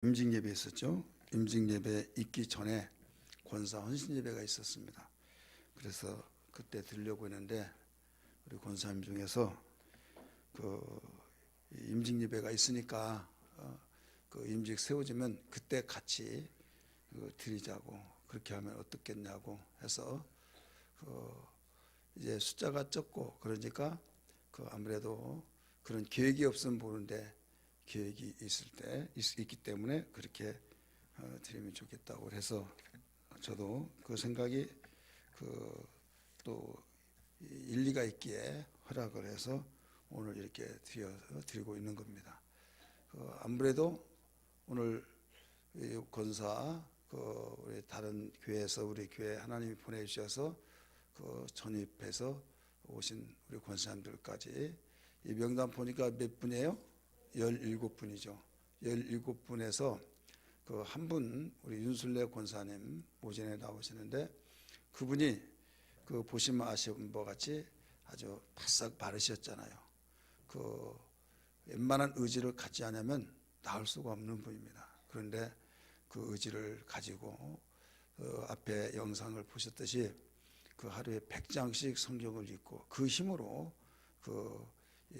임직예배 있었죠. 임직예배 있기 전에 권사 헌신예배가 있었습니다. 그래서 그때 드리려고 했는데 우리 권사님 중에서 그 임직예배가 있으니까 그 임직 세워지면 그때 같이 드리자고, 그렇게 하면 어떻겠냐고 해서 이제 숫자가 적고 그러니까 아무래도 그런 계획이 없으면 모르는데 계획이 있기 때문에 그렇게 드리면 좋겠다고 해서 저도 그 생각이 또 일리가 있기에 허락을 해서 오늘 이렇게 드리고 있는 겁니다. 아무래도 오늘 권사 우리 다른 교회에서 우리 교회 하나님이 보내주셔서 전입해서 오신 우리 권사님들까지 이 명단 보니까 몇 분이에요? 17분이죠. 17분에서 한 분 우리 윤순례 권사님 오전에 나오시는데 그분이 보시면 아시는 것 같이 아주 바싹 바르셨잖아요. 웬만한 의지를 갖지 않으면 나을 수가 없는 분입니다. 그런데 그 의지를 가지고 앞에 영상을 보셨듯이 하루에 100장씩 성경을 읽고 그 힘으로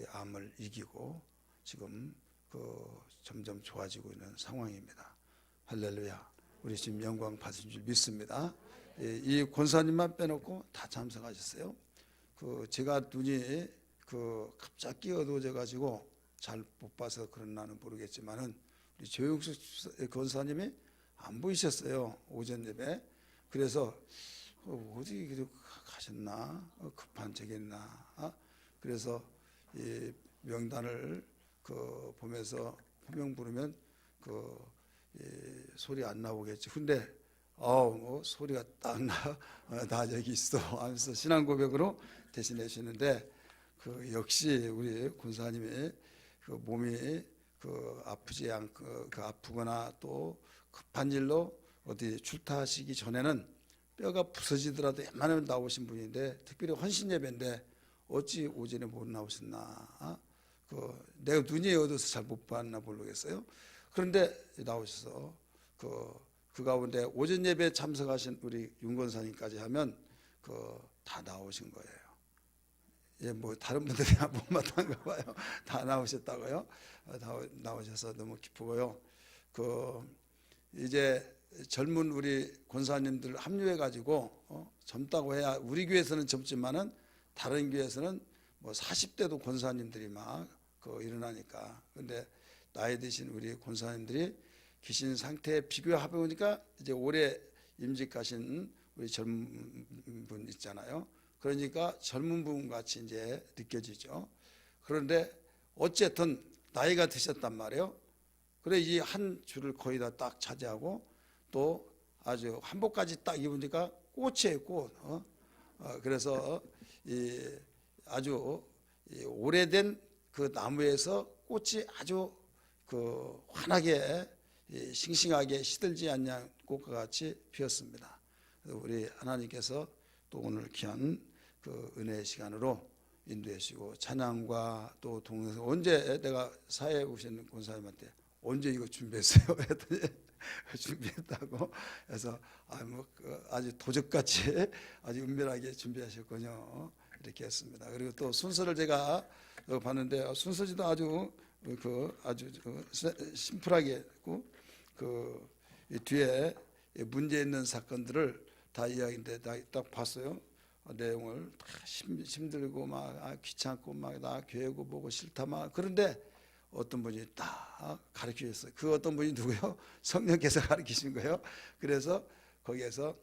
암을 이기고 지금 점점 좋아지고 있는 상황입니다. 할렐루야. 우리 지금 영광 받으신 줄 믿습니다. 이 권사님만 빼놓고 다 참석하셨어요. 제가 눈이 갑자기 어두워져 가지고 잘 못 봐서 그런나는 모르겠지만은 우리 조영숙 권사님이 안 보이셨어요, 오전 예배. 그래서 어디 가셨나, 급한 적이었나. 그래서 이 명단을 보면서 호명 부르면 소리 안 나오겠지. 근데 소리가 딱 나 저기 있어 하면서 신앙 고백으로 대신해 주시는데 역시 우리 권사님의 몸이 아프지 않고 아프거나 또 급한 일로 어디 출타하시기 전에는 뼈가 부서지더라도 웬만하면 나오신 분인데 특별히 헌신 예배인데 어찌 오전에 못 나오셨나. 내가 눈이 어두워서 잘 못 봤나 모르겠어요. 그런데 나오셔서 그 가운데 오전 예배에 참석하신 우리 윤 권사님까지 하면 다 나오신 거예요. 예, 뭐 다른 분들이 못마땅한가 봐요. 다 나오셨다고요. 다 나오셔서 너무 기쁘고요. 이제 젊은 우리 권사님들 합류해 가지고 젊다고 해야 우리 교회에서는 젊지만은 다른 교회에서는 뭐 40대도 권사님들이 막 일어나니까. 근데 나이 드신 우리 권사님들이 계신 상태에 비교해 보니까 이제 올해 임직 가신 우리 젊은 분 있잖아요. 그러니까 젊은 분 같이 이제 느껴지죠. 그런데 어쨌든 나이가 드셨단 말이에요. 그래 이 한 줄을 거의 다 딱 차지하고 또 아주 한복까지 딱 입으니까 꽃이에요, 꽃. 그래서 아주 오래된 나무에서 꽃이 아주 환하게 싱싱하게 시들지 않는 꽃과 같이 피었습니다. 우리 하나님께서 또 오늘 귀한 은혜의 시간으로 인도해 주시고 찬양과 또 동영상 언제 내가 사회에 오신 권사님한테 언제 이거 준비했어요? 했더니 준비했다고 해서 아주 도적같이 아주 은밀하게 준비하셨군요. 이렇게 했습니다. 그리고 또 순서를 제가 봤는데 순서지도 아주 아주 심플하게 했고 뒤에 문제 있는 사건들을 다 이야기인데 딱 봤어요. 내용을 다 힘들고 막 귀찮고 막 나 교회 보고 싫다 막. 그런데 어떤 분이 딱 가르쳐 줬어요. 그 어떤 분이 누구요? 성령께서 가르치신 거예요. 그래서 거기에서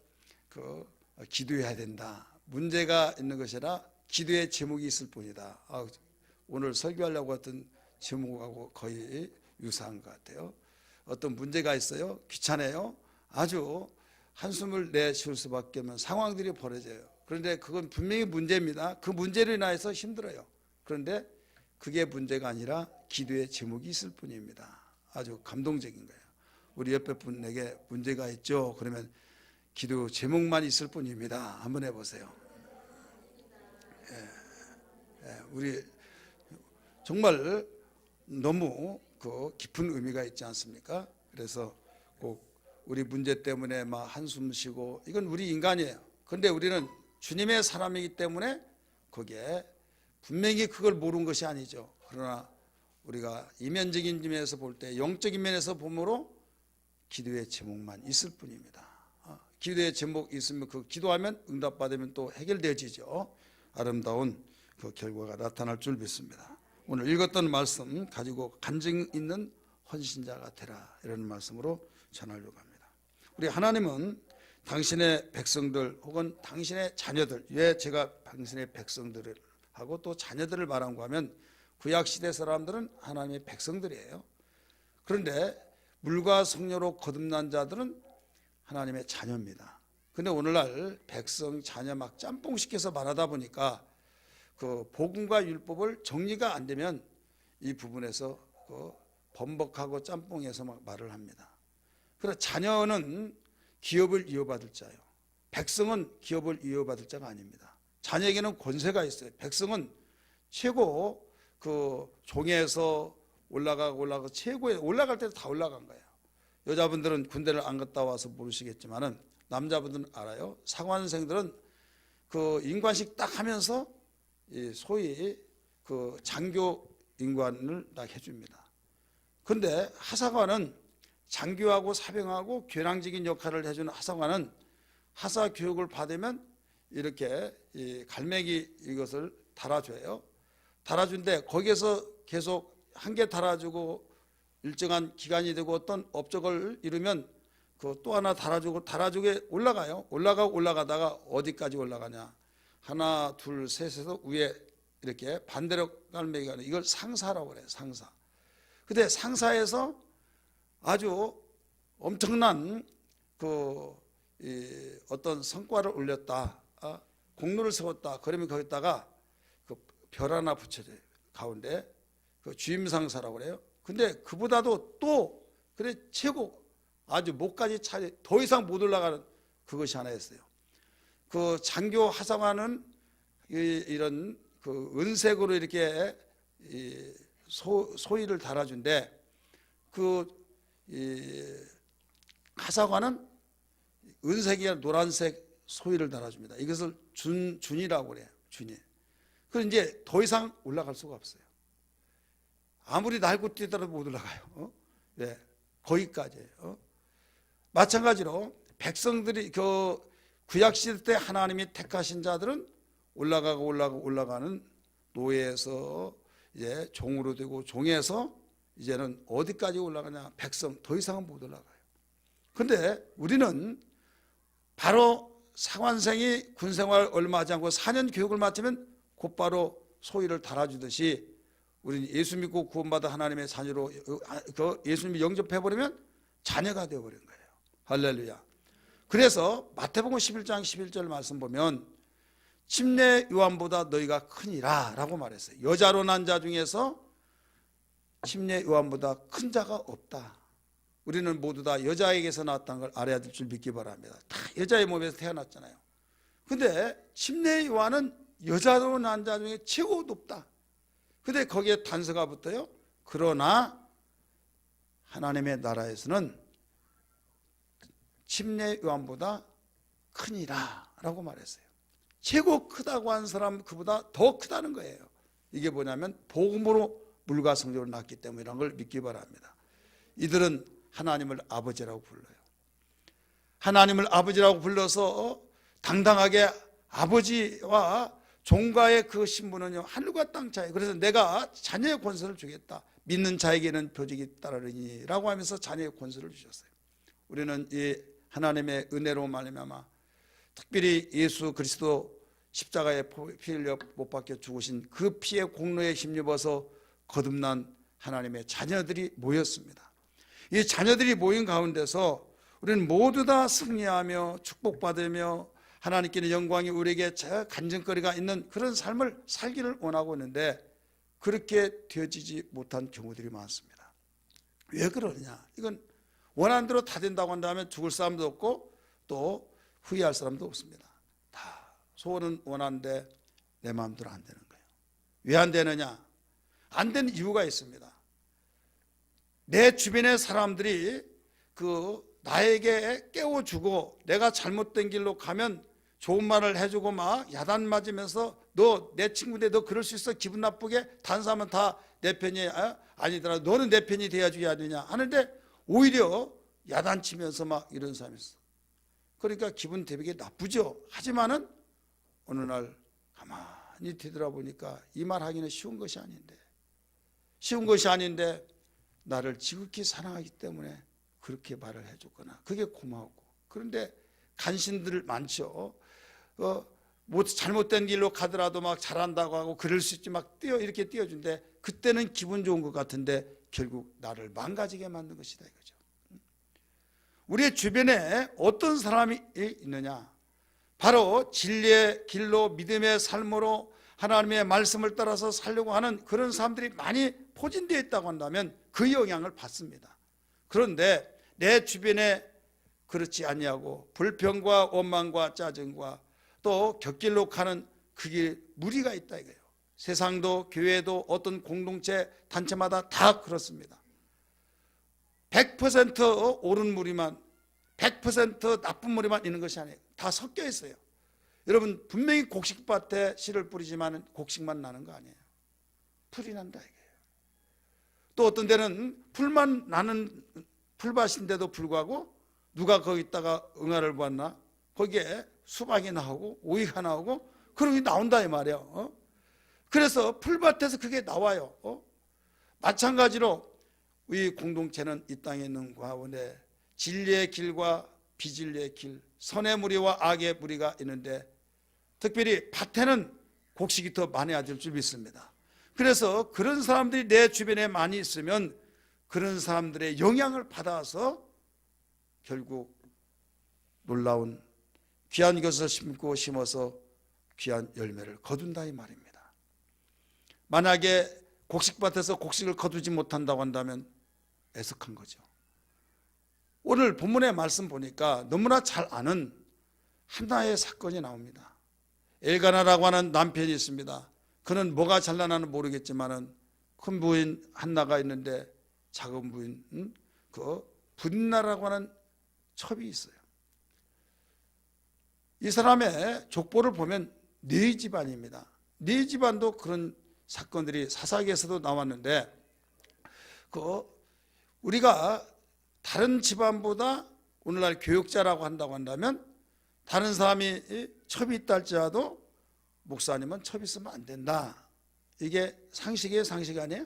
기도해야 된다. 문제가 있는 것이 아니라 기도의 제목이 있을 뿐이다. 오늘 설교하려고 했던 제목하고 거의 유사한 것 같아요. 어떤 문제가 있어요. 귀찮아요. 아주 한숨을 내쉴 수밖에 없는 상황들이 벌어져요. 그런데 그건 분명히 문제입니다. 그 문제로 인해서 힘들어요. 그런데 그게 문제가 아니라 기도의 제목이 있을 뿐입니다. 아주 감동적인 거예요. 우리 옆에 분에게 문제가 있죠. 그러면 기도 제목만 있을 뿐입니다. 한번 해보세요. 우리 정말 너무 깊은 의미가 있지 않습니까? 그래서 꼭 우리 문제 때문에 막 한숨 쉬고 이건 우리 인간이에요. 그런데 우리는 주님의 사람이기 때문에 거기에 분명히 그걸 모르는 것이 아니죠. 그러나 우리가 이면적인 면에서 볼 때 영적인 면에서 보므로 기도의 제목만 있을 뿐입니다. 기도의 제목 있으면 그 기도하면 응답받으면 또 해결되어지죠. 아름다운 그 결과가 나타날 줄 믿습니다. 오늘 읽었던 말씀 가지고 간증 있는 헌신자가 되라, 이런 말씀으로 전하려고 합니다. 우리 하나님은 당신의 백성들 혹은 당신의 자녀들, 왜 제가 당신의 백성들을 하고 또 자녀들을 말한 거 하면 구약시대 사람들은 하나님의 백성들이에요. 그런데 물과 성녀로 거듭난 자들은 하나님의 자녀입니다. 근데 오늘날 백성, 자녀 막 짬뽕시켜서 말하다 보니까 그 복음과 율법을 정리가 안 되면 이 부분에서 그 번복하고 짬뽕해서 막 말을 합니다. 그래서 자녀는 기업을 이어받을 자요. 백성은 기업을 이어받을 자가 아닙니다. 자녀에게는 권세가 있어요. 백성은 최고 그 종에서 올라가고 최고에 올라갈 때도 다 올라간 거예요. 여자분들은 군대를 안 갔다 와서 모르시겠지만은 남자분들은 알아요. 상관생들은 그 인관식 딱 하면서 소위 그 장교 인관을 딱 해줍니다. 그런데 하사관은 장교하고 사병하고 교량적인 역할을 해주는 하사관은 하사 교육을 받으면 이렇게 이 갈매기 이것을 달아줘요. 달아준데 거기에서 계속 한 개 달아주고 일정한 기간이 되고 어떤 업적을 이루면 그 또 하나 달아주게 올라가요. 올라가다가 어디까지 올라가냐? 하나, 둘, 셋에서 위에 이렇게 반대로 갈매기가 하는 이걸 상사라고 그래요. 상사. 근데 상사에서 아주 엄청난 그 어떤 성과를 올렸다, 공로를 세웠다. 그러면 거기다가 그 별 하나 붙여줘요. 가운데 그 주임상사라고 그래요. 근데 그보다도 또 그래 최고 아주 목까지 차지 더 이상 못 올라가는 그것이 하나였어요. 그 장교 하사관은 이런 그 은색으로 이렇게 소위를 달아준데 그 하사관은 은색이 아니라 노란색 소위를 달아줍니다. 이것을 준이라고 그래요. 준이. 그럼 이제 더 이상 올라갈 수가 없어요. 아무리 날고 뛰더라도 못 올라가요. 네, 거기까지예요. 마찬가지로 백성들이 그 구약시대 때 하나님이 택하신 자들은 올라가는 노예에서 이제 종으로 되고 종에서 이제는 어디까지 올라가냐? 백성 더 이상은 못 올라가요. 그런데 우리는 바로 상관생이 군생활 얼마 하지 않고 4년 교육을 마치면 곧바로 소위를 달아주듯이 우리는 예수 믿고 구원받아 하나님의 자녀로 그 예수님이 영접해버리면 자녀가 되어버린 거예요. 할렐루야. 그래서 마태복음 11장 11절 말씀 보면 침례 요한보다 너희가 크니라 라고 말했어요. 여자로 난 자 중에서 침례 요한보다 큰 자가 없다. 우리는 모두 다 여자에게서 나왔다는 걸 알아야 될 줄 믿기 바랍니다. 다 여자의 몸에서 태어났잖아요. 근데 침례 요한은 여자로 난 자 중에 최고 높다. 근데 거기에 단서가 붙어요. 그러나 하나님의 나라에서는 침례 요한보다 크니라 라고 말했어요. 최고 크다고 한 사람 그보다 더 크다는 거예요. 이게 뭐냐면 복음으로 물과 성령을 낳기 때문이라는 걸 믿기 바랍니다. 이들은 하나님을 아버지라고 불러요. 하나님을 아버지라고 불러서 당당하게 아버지와 종가의 그 신분은요 하늘과 땅 차이. 그래서 내가 자녀의 권세를 주겠다. 믿는 자에게는 표적이 따르니 라고 하면서 자녀의 권세를 주셨어요. 우리는 이 하나님의 은혜로 말미암아 특별히 예수 그리스도 십자가에 피 흘려 못 박혀 죽으신 그 피의 공로에 힘입어서 거듭난 하나님의 자녀들이 모였습니다. 이 자녀들이 모인 가운데서 우리는 모두 다 승리하며 축복받으며 하나님께는 영광이 우리에게 간증거리가 있는 그런 삶을 살기를 원하고 있는데 그렇게 되어지지 못한 경우들이 많습니다. 왜 그러느냐? 이건 원하는 대로 다 된다고 한다면 죽을 사람도 없고 또 후회할 사람도 없습니다. 다 소원은 원하는데 내 마음대로 안 되는 거예요. 왜 안 되느냐? 안 되는 이유가 있습니다. 내 주변의 사람들이 나에게 깨워주고 내가 잘못된 길로 가면 좋은 말을 해주고 막 야단 맞으면서 너 내 친구인데 너 그럴 수 있어? 기분 나쁘게? 다른 사람은 다 내 편이 아니더라도 너는 내 편이 돼야지 되냐 하는데 오히려 야단치면서 막 이런 사람이 있어. 그러니까 기분 되게 나쁘죠. 하지만은 어느 날 가만히 뒤돌아보니까 이 말 하기는 쉬운 것이 아닌데 나를 지극히 사랑하기 때문에 그렇게 말을 해줬구나. 그게 고마웠고. 그런데 간신들 많죠. 뭐 잘못된 길로 가더라도 막 잘한다고 하고 그럴 수 있지 막 이렇게 띄워준데 그때는 기분 좋은 것 같은데 결국 나를 망가지게 만든 것이다 이거죠. 우리의 주변에 어떤 사람이 있느냐? 바로 진리의 길로 믿음의 삶으로 하나님의 말씀을 따라서 살려고 하는 그런 사람들이 많이 포진되어 있다고 한다면 그 영향을 받습니다. 그런데 내 주변에 그렇지 아니하고 불평과 원망과 짜증과 또 곁길로 가는 그게 무리가 있다 이거예요. 세상도 교회도 어떤 공동체 단체마다 다 그렇습니다. 100% 옳은 무리만 100% 나쁜 무리만 있는 것이 아니에요. 다 섞여 있어요. 여러분 분명히 곡식밭에 씨를 뿌리지만 곡식만 나는 거 아니에요. 풀이 난다 이거예요. 또 어떤 데는 풀만 나는 풀밭인데도 불구하고 누가 거기다가 응아를 보았나? 거기에 수박이 나오고 오이가 나오고 그런 게 나온다 이 말이에요. 그래서 풀밭에서 그게 나와요. 마찬가지로 우리 공동체는 이 땅에 있는 가운데 진리의 길과 비진리의 길, 선의 무리와 악의 무리가 있는데 특별히 밭에는 곡식이 더 많아야 될 줄 믿습니다. 그래서 그런 사람들이 내 주변에 많이 있으면 그런 사람들의 영향을 받아서 결국 놀라운 귀한 것을 심고 심어서 귀한 열매를 거둔다 이 말입니다. 만약에 곡식밭에서 곡식을 거두지 못한다고 한다면 애석한 거죠. 오늘 본문의 말씀 보니까 너무나 잘 아는 하나의 사건이 나옵니다. 엘가나라고 하는 남편이 있습니다. 그는 뭐가 잘나나는 모르겠지만은 큰 부인 한나가 있는데 작은 부인 그 분나라고 하는 첩이 있어요. 이 사람의 족보를 보면 네 집안입니다. 네 집안도 그런 사건들이 사사기에서도 나왔는데 우리가 다른 집안보다 오늘날 교육자라고 한다고 한다면 다른 사람이 첩이 있다 할지라도 목사님은 첩이 있으면 안 된다. 이게 상식이에요? 상식 아니에요?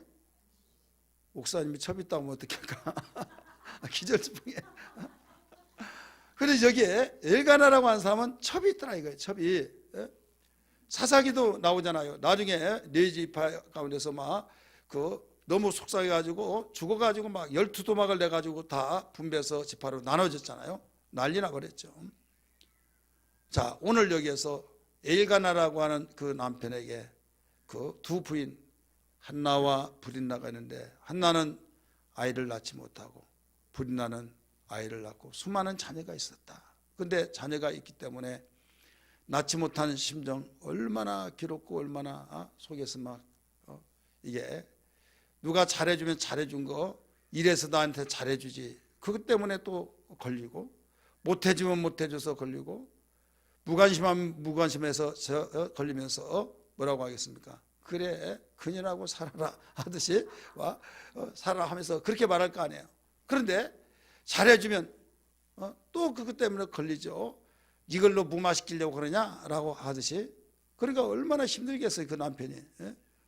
목사님이 첩이 있다고 하면 어떻게 할까? 기절지풍에. 그래서 여기에 엘가나라고 하는 사람은 첩이 있더라 이거예요. 첩이. 사사기도 나오잖아요. 나중에 네 지파 가운데서 막 너무 속상해가지고 죽어가지고 막 12도막을 내가지고 다 분배해서 지파로 나눠졌잖아요. 난리나 버렸죠. 자, 오늘 여기에서 엘가나라고 하는 그 남편에게 그 두 부인 한나와 브린나가 있는데 한나는 아이를 낳지 못하고 브린나는 아이를 낳고 수많은 자녀가 있었다. 그런데 자녀가 있기 때문에 낳지 못한 심정 얼마나 괴롭고 얼마나 속에서 막 이게 누가 잘해주면 잘해준 거 이래서 나한테 잘해주지 그것 때문에 또 걸리고 못해주면 못해줘서 걸리고 무관심하면 무관심해서 걸리면서 뭐라고 하겠습니까? 그래 그녀라고 살아라 하듯이 살아라 하면서 그렇게 말할 거 아니에요. 그런데 잘해주면 또 그것 때문에 걸리죠. 이걸로 무마시키려고 그러냐라고 하듯이 그러니까 얼마나 힘들겠어요 그 남편이.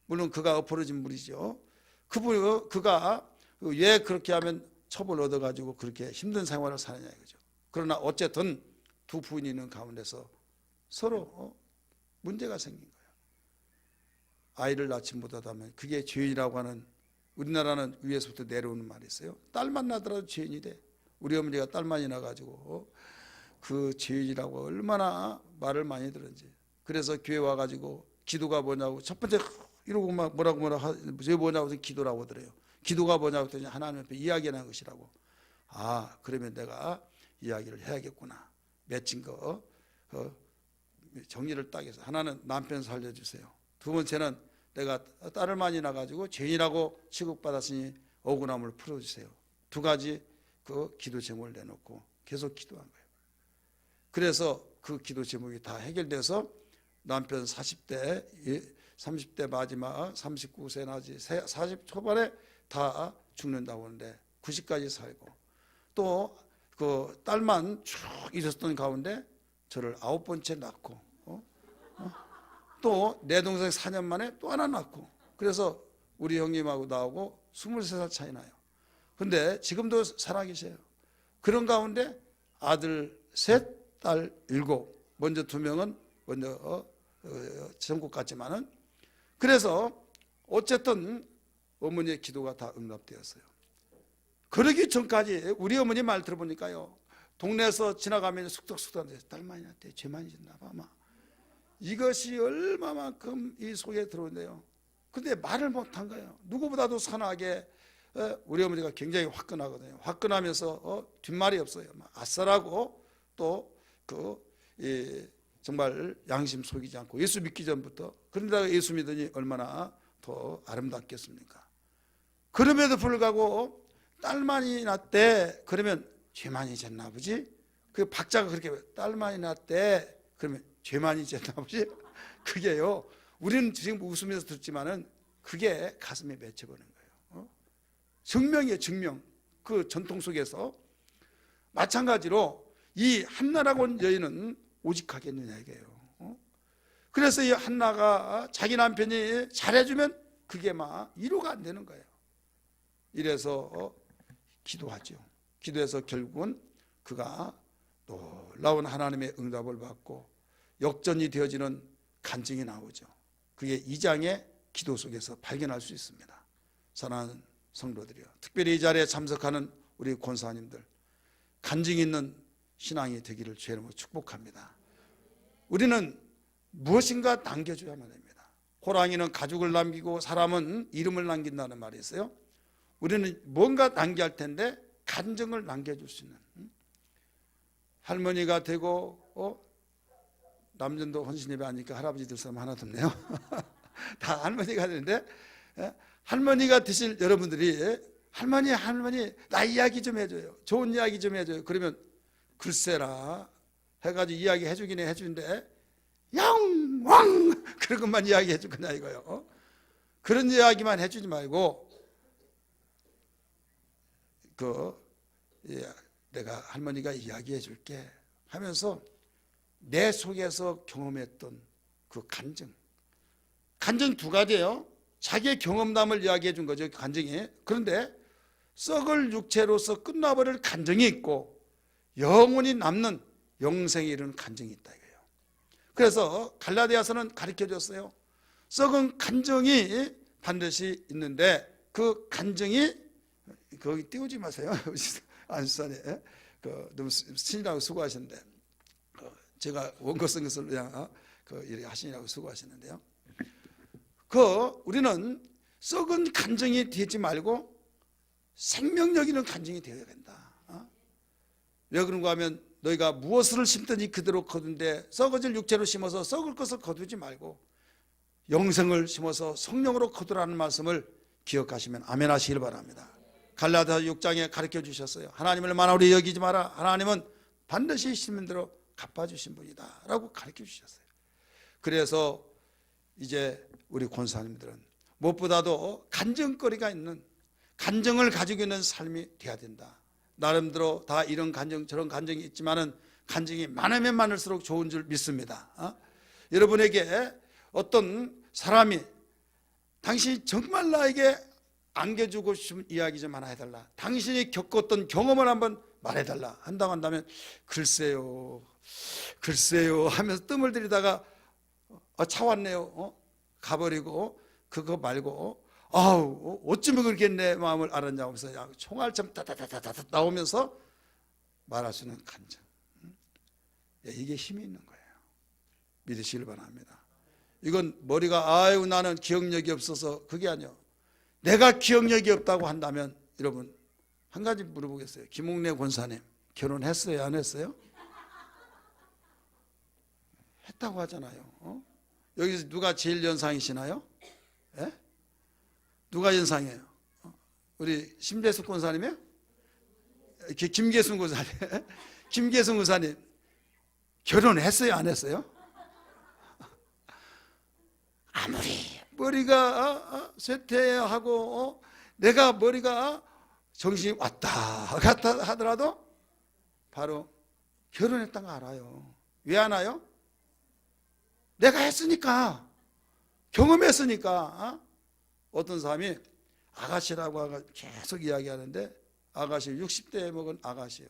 물론 그가 엎어진 물이죠. 그가 왜 그렇게 하면 첩을 얻어가지고 그렇게 힘든 생활을 사느냐 이거죠. 그러나 어쨌든 두 부인이 있는 가운데서 서로 문제가 생긴 거예요. 아이를 낳지 못하다면 그게 죄인이라고 하는 우리나라는 위에서부터 내려오는 말이 있어요. 딸만 나더라도 죄인이 돼. 우리 어머니가 딸만이 나가지고 그 죄인이라고 얼마나 말을 많이 들었는지. 그래서 교회 와가지고 기도가 뭐냐고 첫 번째 이러고 막 뭐라고 왜 뭐냐고 기도라고 하더래요. 기도가 뭐냐고 했더니 하나님 앞에 이야기하는 것이라고. 아 그러면 내가 이야기를 해야겠구나. 맺힌 거 정리를 딱 해서 하나는 남편 살려주세요. 두 번째는 내가 딸을 많이 낳아가지고 죄인이라고 취급받았으니 억울함을 풀어주세요. 두 가지 그 기도 제목을 내놓고 계속 기도한 거예요. 그래서 그 기도 제목이 다 해결돼서 남편 40대, 30대 마지막 39세 나지 40 초반에 다 죽는다고 하는데 90까지 살고, 또 그 딸만 쭉 있었던 가운데 저를 9번째 낳고, 또 내 동생 4년 만에 또 하나 낳고, 그래서 우리 형님하고 나하고 23살 차이 나요. 근데 지금도 살아계세요. 그런 가운데 아들 셋, 딸 7, 먼저 2명은 먼저 전국 갔지만은, 그래서 어쨌든 어머니의 기도가 다 응답되었어요. 그러기 전까지 우리 어머니 말 들어보니까요, 동네에서 지나가면 숙덕숙덕 딸 많이 낳대, 죄 많이 짓나 봐 아마. 이것이 얼마만큼 이 속에 들어오는데요. 근데 말을 못한 거예요. 누구보다도 선하게. 우리 어머니가 굉장히 화끈하거든요. 화끈하면서 뒷말이 없어요. 아싸라고, 또 정말 양심 속이지 않고, 예수 믿기 전부터. 그런데 예수 믿으니 얼마나 더 아름답겠습니까? 그럼에도 불구하고 딸만이 낳대, 그러면 죄 많이 졌나 보지? 그 박자가 그렇게, 딸만이 낳대 그러면 죄 많이 졌나 보지? 그게요, 우리는 지금 웃으면서 듣지만은 그게 가슴에 맺혀버는 거예요. 증명이에요, 증명. 그 전통 속에서. 마찬가지로 이 한나라고 하는 여인은 오직하겠느냐 이게요. 그래서 이 한나가 자기 남편이 잘해주면 그게 막 위로가 안 되는 거예요. 이래서 기도하죠. 기도해서 결국은 그가 놀라운 하나님의 응답을 받고 역전이 되어지는 간증이 나오죠. 그게 2장의 기도 속에서 발견할 수 있습니다. 사랑하는 성도들이요, 특별히 이 자리에 참석하는 우리 권사님들, 간증이 있는 신앙이 되기를 주의 이름으로 축복합니다. 우리는 무엇인가 남겨줘야만 됩니다. 호랑이는 가죽을 남기고 사람은 이름을 남긴다는 말이 있어요. 우리는 뭔가 남겨야 할 텐데 간증을 남겨줄 수 있는, 할머니가 되고, 남전도 헌신예배 하니까 할아버지들 사람 하나도 없네요. 다 할머니가 되는데, 할머니가 되실 여러분들이 할머니 나 이야기 좀 해줘요, 좋은 이야기 좀 해줘요. 그러면 글쎄라 해가지고 이야기 해주긴 해주는데 영왕 그런 것만 이야기 해줄 거냐 이거요. 그런 이야기만 해주지 말고 내가 할머니가 이야기해 줄게 하면서 내 속에서 경험했던 그 간증 2가지예요. 자기의 경험담을 이야기해 준 거죠, 간증이. 그런데 썩을 육체로서 끝나버릴 간증이 있고 영원히 남는 영생에 이르는 간증이 있다 이거예요. 그래서 갈라디아서는 가르쳐 줬어요. 썩은 간증이 반드시 있는데 그 간증이, 거기 띄우지 마세요. 안수산에 너무 신이라고 수고하시는데, 제가 원고 쓴 것을 그냥 이렇게 하시느라고 수고하시는데요. 우리는 썩은 간증이 되지 말고 생명력 있는 간증이 되어야 된다. 왜 그런가 하면 너희가 무엇을 심든지 그대로 거둔데 썩어질 육체로 심어서 썩을 것을 거두지 말고 영생을 심어서 성령으로 거두라는 말씀을 기억하시면 아멘 하시길 바랍니다. 갈라디아 6장에 가르쳐 주셨어요. 하나님을 만화로 여기지 마라. 하나님은 반드시 심은 대로 갚아주신 분이다 라고 가르쳐 주셨어요. 그래서 이제 우리 권사님들은 무엇보다도 간증거리가 있는, 간증을 가지고 있는 삶이 돼야 된다. 나름대로 다 이런 간증 저런 간증이 있지만은 간증이 많으면 많을수록 좋은 줄 믿습니다. 여러분에게 어떤 사람이 당신이 정말 나에게 안겨주고 싶은 이야기 좀 하나 해달라, 당신이 겪었던 경험을 한번 말해달라 한다고 한다면 글쎄요 하면서 뜸을 들이다가 차 왔네요 가버리고, 그거 말고 어쩌면 그렇게 내 마음을 알았냐고 하면서 총알처럼 다다다다다 나오면서 말할 수 있는 간증, 이게 힘이 있는 거예요. 믿으시길 바랍니다. 이건 머리가 나는 기억력이 없어서 그게 아니요. 내가 기억력이 없다고 한다면 여러분 한 가지 물어보겠어요. 김옥래 권사님 결혼했어요, 안 했어요? 했다고 하잖아요. 여기서 누가 제일 연상이시나요? 예? 누가 연상이에요? 우리 심재숙 권사님이요? 김계순 고사님, 김계순 고사님 결혼했어요, 안 했어요? 아무리 머리가 쇠퇴하고 내가 머리가 정신이 왔다 갔다 하더라도 바로 결혼했다는 거 알아요. 왜 안 와요? 내가 했으니까, 경험했으니까. 어떤 사람이 아가씨라고 계속 이야기하는데 아가씨 60대에 먹은 아가씨예요.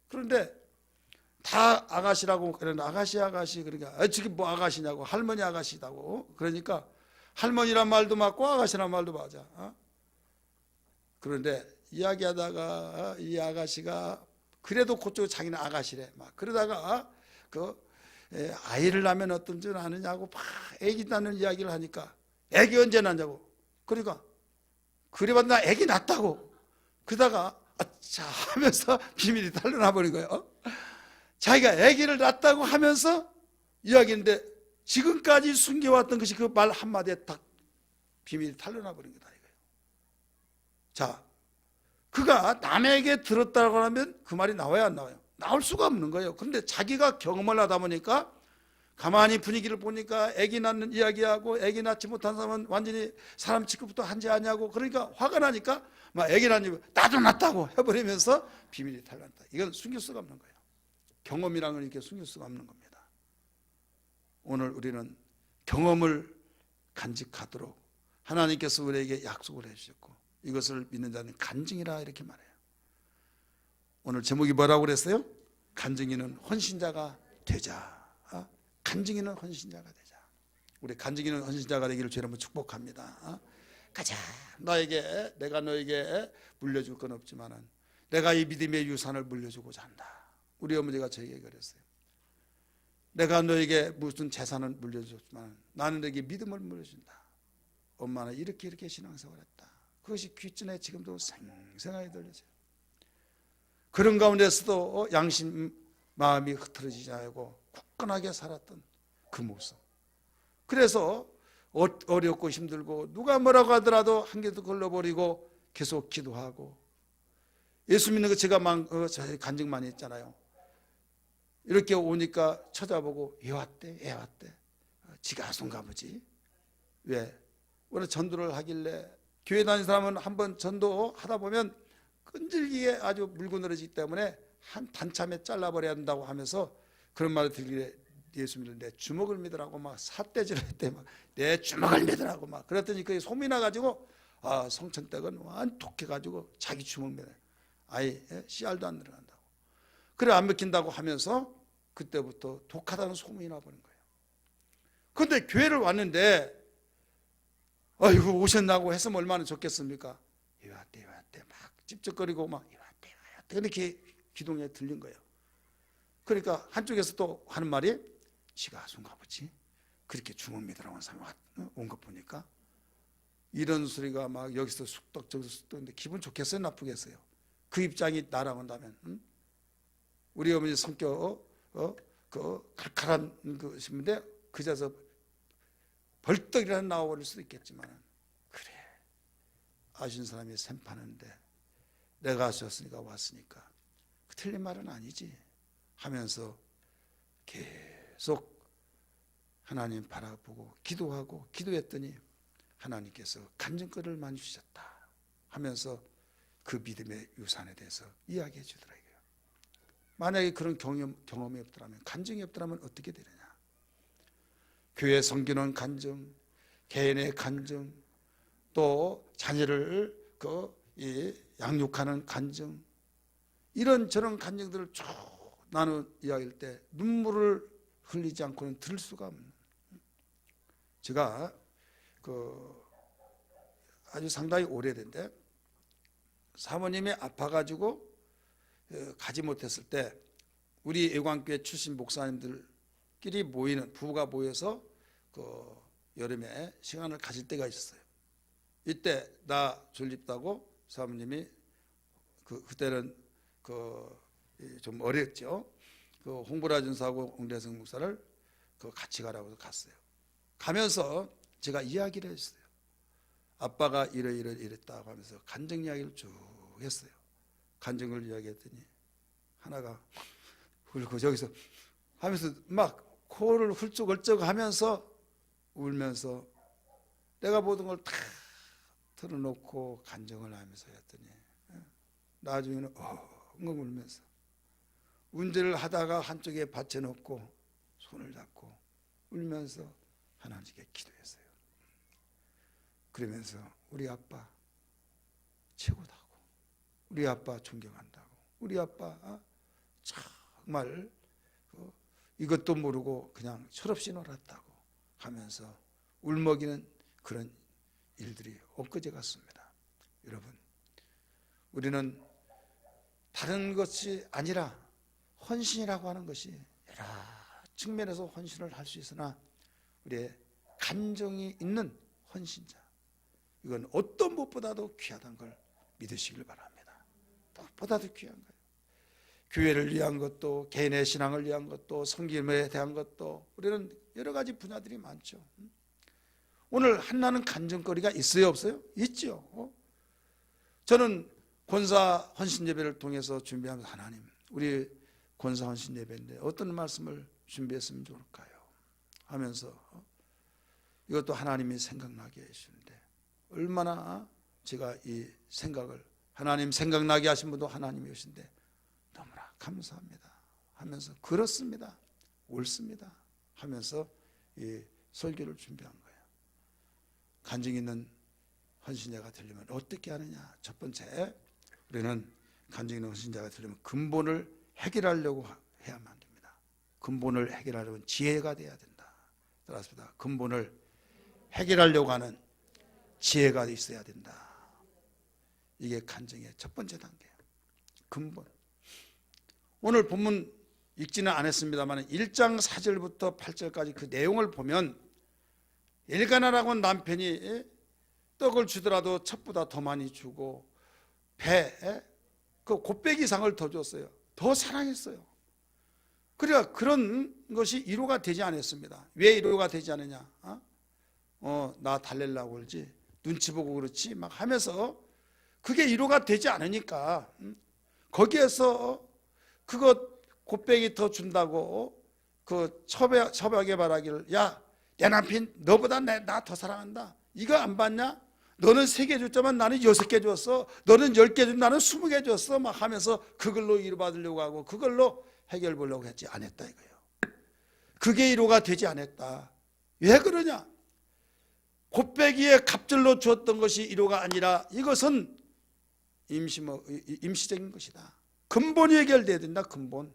그런데 다 아가씨라고 그러는 아가씨 그러니까 지금 뭐 아가씨냐고 할머니 아가씨다고 그러니까 할머니란 말도 맞고 아가씨란 말도 맞아. 그런데 이야기하다가 이 아가씨가 그래도 그쪽 자기는 아가씨래 막 그러다가 아이를 낳으면 어떤 줄 아느냐고 막 애기 낳는 이야기를 하니까 애기 언제 낳냐고 그러니까 그래봐도 나 애기 낳았다고 그러다가 아차 하면서 비밀이 탈려나 버린 거예요. 자기가 아기를 낳았다고 하면서 이야기했는데 지금까지 숨겨왔던 것이 그 말 한마디에 딱 비밀이 탈려나 버린 거다 이거예요. 자, 그가 남에게 들었다고 하면 그 말이 나와야 안 나와요? 나올 수가 없는 거예요. 그런데 자기가 경험을 하다 보니까 가만히 분위기를 보니까 아기 낳는 이야기하고 아기 낳지 못한 사람은 완전히 사람 취급부터 한지 아냐고 그러니까 화가 나니까 막 아기 낳니 나도 낳았다고 해버리면서 비밀이 탈난다. 이건 숨길 수가 없는 거예요. 경험이란 건 이렇게 숨길 수가 없는 겁니다. 오늘 우리는 경험을 간직하도록 하나님께서 우리에게 약속을 해주셨고 이것을 믿는 자는 간증이라 이렇게 말해요. 오늘 제목이 뭐라고 그랬어요? 간증이는 헌신자가 되자. 간증이는 헌신자가 되자. 우리 간증이는 헌신자가 되기를 주님 한번 축복합니다. 가자. 내가 너에게 물려줄 건 없지만은 내가 이 믿음의 유산을 물려주고자 한다. 우리 어머니가 저에게 그랬어요. 내가 너에게 무슨 재산을 물려줬지만 나는 너에게 믿음을 물려준다. 엄마는 이렇게 신앙생활을 했다. 그것이 귀전에 지금도 생생하게 들려져요. 그런 가운데서도 양심 마음이 흐트러지지 않고 굳건하게 살았던 그 모습. 그래서 어렵고 힘들고 누가 뭐라고 하더라도 한 개도 걸러버리고 계속 기도하고 예수 믿는 거 제가 간증 많이 했잖아요. 이렇게 오니까 찾아보고 애 왔대. 지가 아손가 보지. 왜? 오늘 전도를 하길래 교회 다니는 사람은 한번 전도 하다 보면 끈질기게 아주 물고 늘어지기 때문에 한 단참에 잘라버려야 한다고 하면서 그런 말을 들길래 예수 믿을 내 주먹을 믿으라고 막 삿대질을 했대. 막 내 주먹을 믿으라고 막 그랬더니 그게 소문이 나가지고 성천댁은 완독해가지고 자기 주먹 믿어요. 아예 씨알도 안 들어간다고. 그래 안 먹힌다고 하면서 그때부터 독하다는 소문이 나버린 거예요. 그런데 교회를 왔는데 아이고 오셨나고 했으면 얼마나 좋겠습니까? 이 왔대 막 찝쩍거리고 막 이 왔대 이렇게 기동에 들린 거예요. 그러니까 한쪽에서 또 하는 말이 지가 아순가 보지. 그렇게 주먹 믿으라고 하는 사람이 온 것 보니까 이런 소리가 막 여기서 쑥덕 저기서 쑥덕인데 기분 좋겠어요? 나쁘겠어요? 그 입장이 나라고 한다면 우리 어머니 성격 칼칼한 것인데 그자서 벌떡이라도 나와버릴 수도 있겠지만 그래 아신 사람이 샘파는데 내가 아셨으니까 왔으니까 그 틀린 말은 아니지 하면서 계속 하나님 바라보고 기도하고 기도했더니 하나님께서 간증거리를 많이 주셨다 하면서 그 믿음의 유산에 대해서 이야기해 주더라고요. 만약에 그런 경험이 없더라면 간증이 없더라면 어떻게 되느냐. 교회 섬기는 간증, 개인의 간증, 또 자녀를 양육하는 간증 이런저런 간증들을 쭉 나눈 이야기할 때 눈물을 흘리지 않고는 들을 수가 없는. 제가 아주 상당히 오래된데 사모님이 아파가지고 가지 못했을 때 우리 애광교회 출신 목사님들끼리 모이는 부부가 모여서 여름에 시간을 가질 때가 있었어요. 이때 나 졸립다고 사모님이 그때는 좀 어렸죠. 홍보라 준사하고 홍대성 목사를 같이 가라고 갔어요. 가면서 제가 이야기를 했어요. 아빠가 이랬다고 하면서 간증 이야기를 쭉 했어요. 간증을 이야기했더니 하나가 울고 저기서 하면서 막 코를 훌쩍훌쩍 하면서 울면서 내가 모든 걸 다 털어놓고 간증을 하면서 했더니 나중에는 엉엉 울면서 운전을 하다가 한쪽에 받쳐놓고 손을 잡고 울면서 하나님께 기도했어요. 그러면서 우리 아빠 최고다고, 우리 아빠 존경한다고, 우리 아빠 정말 이것도 모르고 그냥 철없이 놀았다고 하면서 울먹이는 그런 일들이 엊그제 같습니다. 여러분, 우리는 다른 것이 아니라 헌신이라고 하는 것이 여러 측면에서 헌신을 할 수 있으나 우리의 감정이 있는 헌신자, 이건 어떤 무엇보다도 귀하다는 걸 믿으시길 바랍니다. 무엇보다도 귀한 거예요. 교회를 위한 것도, 개인의 신앙을 위한 것도, 성김에 대한 것도, 우리는 여러 가지 분야들이 많죠. 오늘 한나는 간증거리가 있어요, 없어요? 있죠. 저는 권사 헌신 예배를 통해서 준비하면서 하나님, 우리 권사 헌신 예배인데 어떤 말씀을 준비했으면 좋을까요? 하면서 이것도 하나님이 생각나게 해주시는데 얼마나 제가 이 생각을, 하나님 생각나게 하신 분도 하나님이 오신데 너무나 감사합니다 하면서 그렇습니다, 옳습니다 하면서 이 설교를 준비한 거예요. 간증 있는 헌신자가 되려면 어떻게 하느냐? 첫 번째, 우리는 간증 있는 헌신자가 되려면 근본을 해결하려고 해야만 됩니다. 근본을 해결하려면 지혜가 돼야 된다. 따라서 근본을 해결하려고 하는 지혜가 있어야 된다. 이게 간증의 첫 번째 단계예요. 근본. 오늘 본문 읽지는 않았습니다만 1장 4절부터 8절까지 그 내용을 보면 엘가나라고 하는 남편이 떡을 주더라도 첩보다 더 많이 주고 배에 그 곱배기 이상을 더 줬어요. 더 사랑했어요. 그러니까 그런 것이 이루가 되지 않았습니다. 왜 이루가 되지 않느냐? 나 달래려고 그러지, 눈치 보고 그렇지 막 하면서 그게 이루가 되지 않으니까 거기에서 그거 곱배기 더 준다고 그 첩에게 말하기를, 야, 내 남편 너보다 나 더 사랑한다, 이거 안 봤냐? 너는 3개 줬지만 나는 6개 줬어, 너는 10개 줬, 나는 20개 줬어 막 하면서 그걸로 이루받으려고 하고 그걸로 해결 보려고 했지 않았다 이거예요. 그게 이루가 되지 않았다. 왜 그러냐? 곱배기에 갑절로 줬던 것이 이루가 아니라 이것은 임시적인 것이다. 근본이 해결돼야 된다. 근본.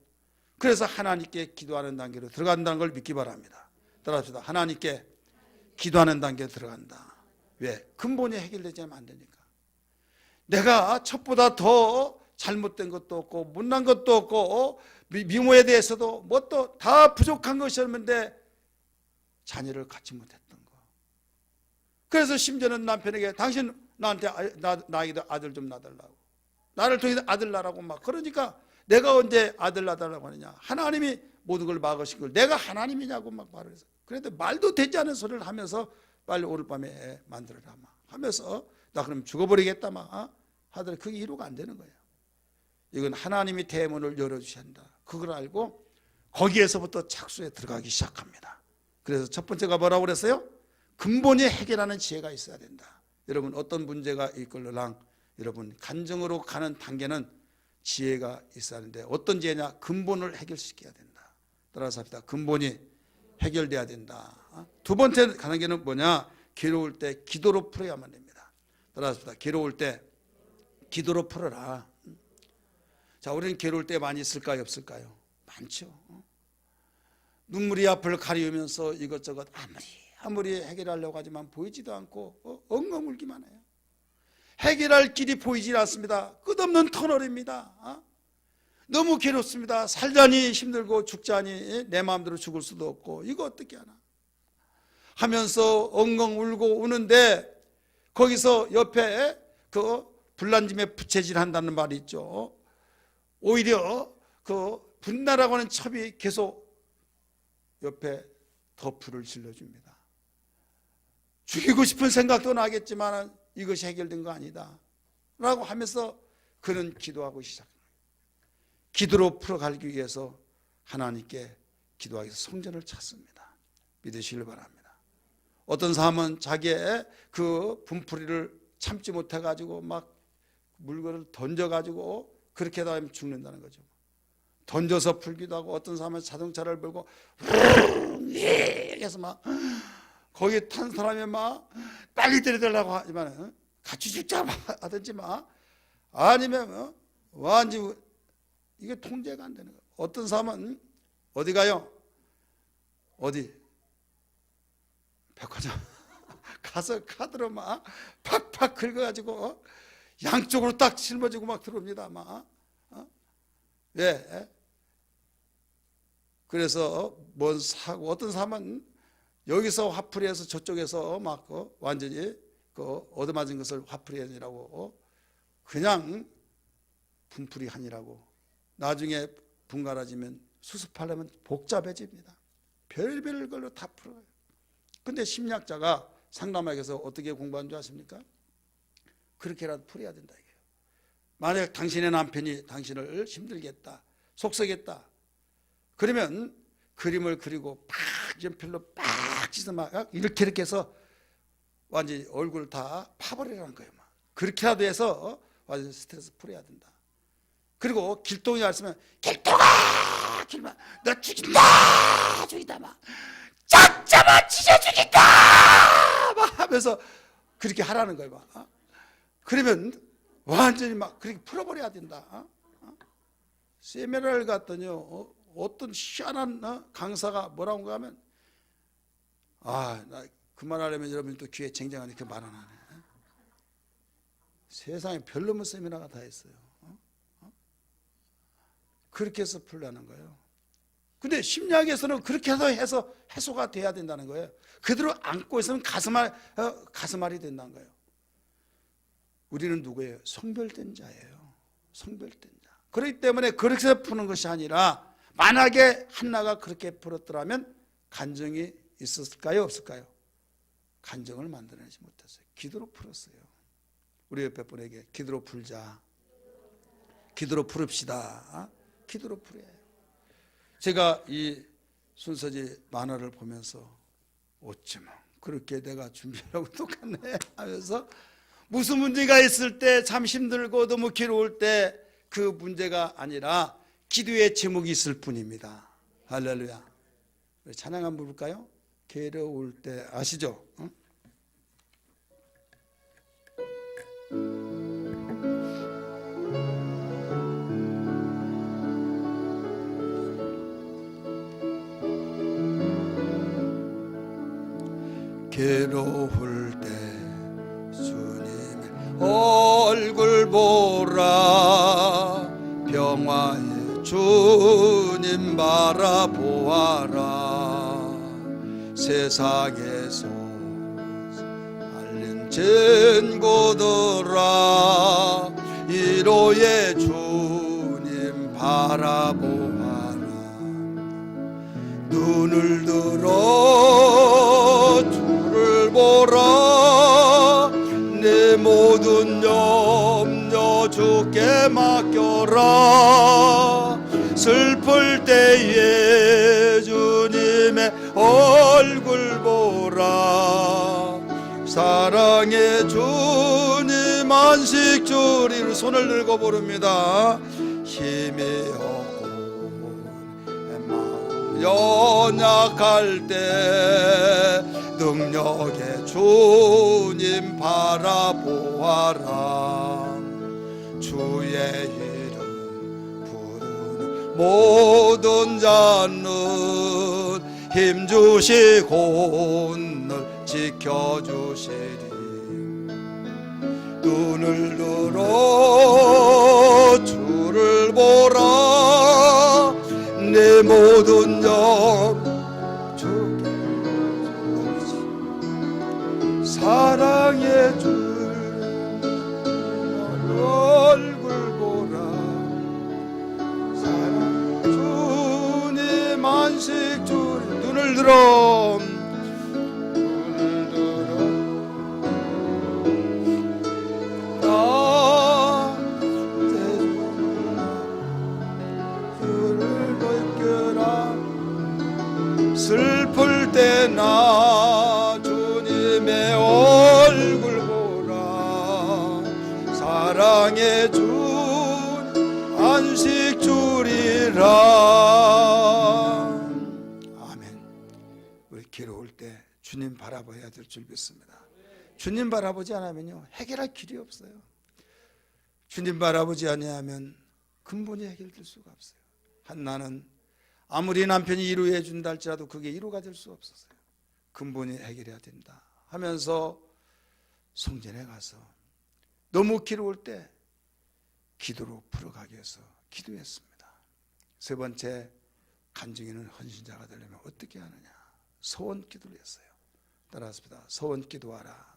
그래서 하나님께 기도하는 단계로 들어간다는 걸 믿기 바랍니다. 따라합시다. 하나님께 기도하는 단계에 들어간다. 왜? 근본이 해결되지 않으면 안 되니까. 내가 첩보다 더 잘못된 것도 없고 못난 것도 없고 미모에 대해서도 뭣도 다 부족한 것이었는데 자녀를 갖지 못했던 거. 그래서 심지어는 남편에게 당신 나한테 나에게도 아들 좀 낳아달라고, 나를 통해서 아들 낳으라고 막 그러니까 내가 언제 아들 낳아달라고 하느냐? 하나님이 모든 걸 막으신 걸 내가 하나님이냐고 막 말을 해서, 그래도 말도 되지 않은 소리를 하면서 빨리 오늘 밤에 애 만들어라 막 하면서 나 그럼 죽어버리겠다 막 하더니 그게 이루가 안 되는 거예요. 이건 하나님이 대문을 열어주신다. 그걸 알고 거기에서부터 착수에 들어가기 시작합니다. 그래서 첫 번째가 뭐라고 그랬어요? 근본이 해결하는 지혜가 있어야 된다. 여러분 어떤 문제가 있걸랑 여러분 간증으로 가는 단계는 지혜가 있어야 하는데 어떤 지혜냐? 근본을 해결시켜야 된다. 따라서 합시다. 근본이 해결돼야 된다. 두 번째 단계는 뭐냐? 괴로울 때 기도로 풀어야만 됩니다. 따라서 합시다. 괴로울 때 기도로 풀어라. 자, 우리는 괴로울 때 많이 있을까요? 없을까요? 많죠. 눈물이 앞을 가리우면서 이것저것 아무리 해결하려고 하지만 보이지도 않고 엉엉 울기만 해요. 해결할 길이 보이지 않습니다. 끝없는 터널입니다. 너무 괴롭습니다. 살자니 힘들고 죽자니 내 마음대로 죽을 수도 없고 이거 어떻게 하나 하면서 엉엉 울고 우는데 거기서 옆에 그 불난짐에 부채질 한다는 말이 있죠. 오히려 그 분나라고 하는 첩이 계속 옆에 더 불을 질러줍니다. 죽이고 싶은 생각도 나겠지만 이것이 해결된 거 아니다 라고 하면서 그는 기도하고 시작합니다. 기도로 풀어가기 위해서 하나님께 기도하기 위해서 성전을 찾습니다. 믿으시길 바랍니다. 어떤 사람은 자기의 그 분풀이를 참지 못해가지고 막 물건을 던져가지고 그렇게 하다 보면 죽는다는 거죠. 던져서 풀기도 하고, 어떤 사람은 자동차를 몰고 해서 막 거기 탄 사람이 막 빨리 때려달라고 하지만 같이 죽자 하든지 막, 아니면 완전 이게 통제가 안 되는 거예요. 어떤 사람은 어디 가요? 어디? 백화점 가서 카드로 막 팍팍 긁어가지고 양쪽으로 딱 짊어지고 막 들어옵니다. 막. 예. 그래서 뭔 사고, 어떤 사람은 여기서 화풀이해서 저쪽에서 막 완전히 얻어맞은 것을 화풀이하니라고 그냥 분풀이하니라고, 나중에 분갈아지면 수습하려면 복잡해집니다. 별별 걸로 다 풀어요. 근데 심리학자가 상담학에서 어떻게 공부한 줄 아십니까? 그렇게라도 풀어야 된다 이게요. 만약 당신의 남편이 당신을 힘들게 했다, 속썩였다, 그러면 그림을 그리고 팍 연필로 팍 찢어 막 이렇게 해서 완전히 얼굴 다 파버리라는 거예요. 막. 그렇게라도 해서 완전 스트레스 풀어야 된다. 그리고 길동이 왔으면 길동아, 길동아, 너 죽인다, 죽인다, 막 짝잡아 찢어 죽인다, 막 하면서 그렇게 하라는 거예요. 막. 그러면 완전히 막 그렇게 풀어버려야 된다. 세미나를 갔더니요, 어떤 희한한 강사가 뭐라고 하면, 나 그 말 하려면 여러분 또 귀에 쟁쟁하니 그 말 안 하네. 세상에 별로면 세미나가 다 있어요. 그렇게 해서 풀려는 거예요. 근데 심리학에서는 그렇게 해서 해소가 돼야 된다는 거예요. 그대로 안고 있으면 가슴앓이 된다는 거예요. 우리는 누구예요? 성별된 자예요. 성별된 자. 그렇기 때문에 그렇게 푸는 것이 아니라, 만약에 한나가 그렇게 풀었더라면 간정이 있었을까요? 없을까요? 간정을 만들어내지 못했어요. 기도로 풀었어요. 우리 옆에 분에게 기도로 풀자, 기도로 풀읍시다. 기도로 풀어야 해요. 제가 이 순서지 만화를 보면서 어쩌면 그렇게 내가 준비하고 똑같네 하면서, 무슨 문제가 있을 때 참 힘들고 너무 괴로울 때 그 문제가 아니라 기도의 제목이 있을 뿐입니다. 할렐루야. 찬양 한번 부를까요? 괴로울 때. 아시죠? 응? 괴로울 때 주님의 얼굴 보라, 평화의 주님 바라보아라. 세상에서 알린 친구들아, 위로의 주님 바라보아라. 눈을 들어 주를 보라, 내 모든 염려 주께 맡겨라. 슬플 때에 주님의 얼굴 보라, 사랑의 주님 안식 주리를 손을 들고 부릅니다. 힘이 없고 마음 연약할 때 능력의 주님 바라보아라. 주의 이름 부르는 모든 자는 힘주시고 늘 지켜주시리. 눈을 들어 주를 보라, 내 모든 영 주께 사랑의 주 얼굴 보라. 사랑 주님 안식 주. 눈을 들어 슬플 때나 주님의 얼굴 보라. 사랑의 주 안식 주리라. 아멘. 우리 괴로울 때 주님 바라봐야 될 줄 믿습니다. 주님 바라보지 않으면요 해결할 길이 없어요. 주님 바라보지 아니하면 근본이 해결될 수가 없어요. 한나는 아무리 남편이 이루해 준다 할지라도 그게 이루가 될 수 없었어요. 근본이 해결해야 된다 하면서 성전에 가서 너무 괴로울 때 기도로 풀어가기 위해서 기도했습니다. 세 번째, 간증이는 헌신자가 되려면 어떻게 하느냐? 서원 기도를 했어요. 따라하십니다. 서원 기도하라.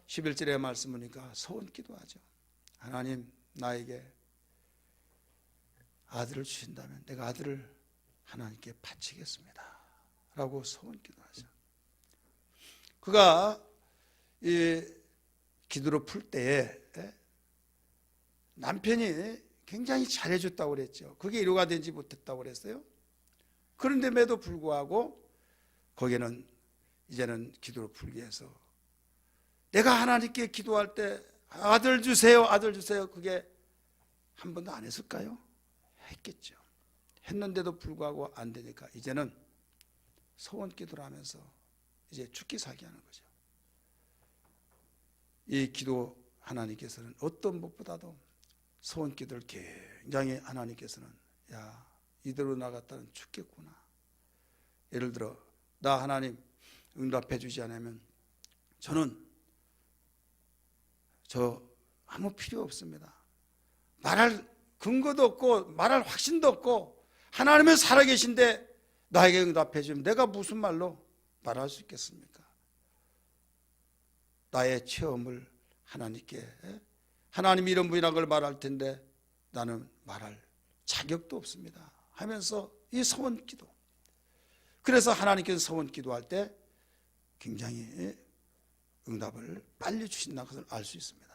11절의 말씀 보니까 서원 기도하죠. 하나님, 나에게 아들을 주신다면 내가 아들을 하나님께 바치겠습니다 라고 서원 기도하죠. 그가 이 기도를 풀 때에 남편이 굉장히 잘해줬다고 그랬죠. 그게 이루가 되지 못했다고 그랬어요. 그런데에도 불구하고 거기는 이제는 기도를 풀기 위해서 내가 하나님께 기도할 때 아들 주세요, 아들 주세요, 그게 한 번도 안 했을까요? 했겠죠. 했는데도 불구하고 안 되니까 이제는 소원 기도를 하면서 이제 죽기 사기하는 거죠. 이 기도 하나님께서는 어떤 것보다도 소원 기도를 굉장히 하나님께서는 야, 이대로 나갔다는 죽겠구나. 예를 들어 나 하나님 응답해 주지 않으면 저는 아무 필요 없습니다. 말할 근거도 없고 말할 확신도 없고 하나님은 살아계신데 나에게 응답해 주면 내가 무슨 말로 말할 수 있겠습니까? 나의 체험을 하나님께 하나님이 이런 분이라는 걸 말할 텐데 나는 말할 자격도 없습니다 하면서 이 서원 기도, 그래서 하나님께서 서원 기도할 때 굉장히 응답을 빨리 주신다는 것을 알 수 있습니다.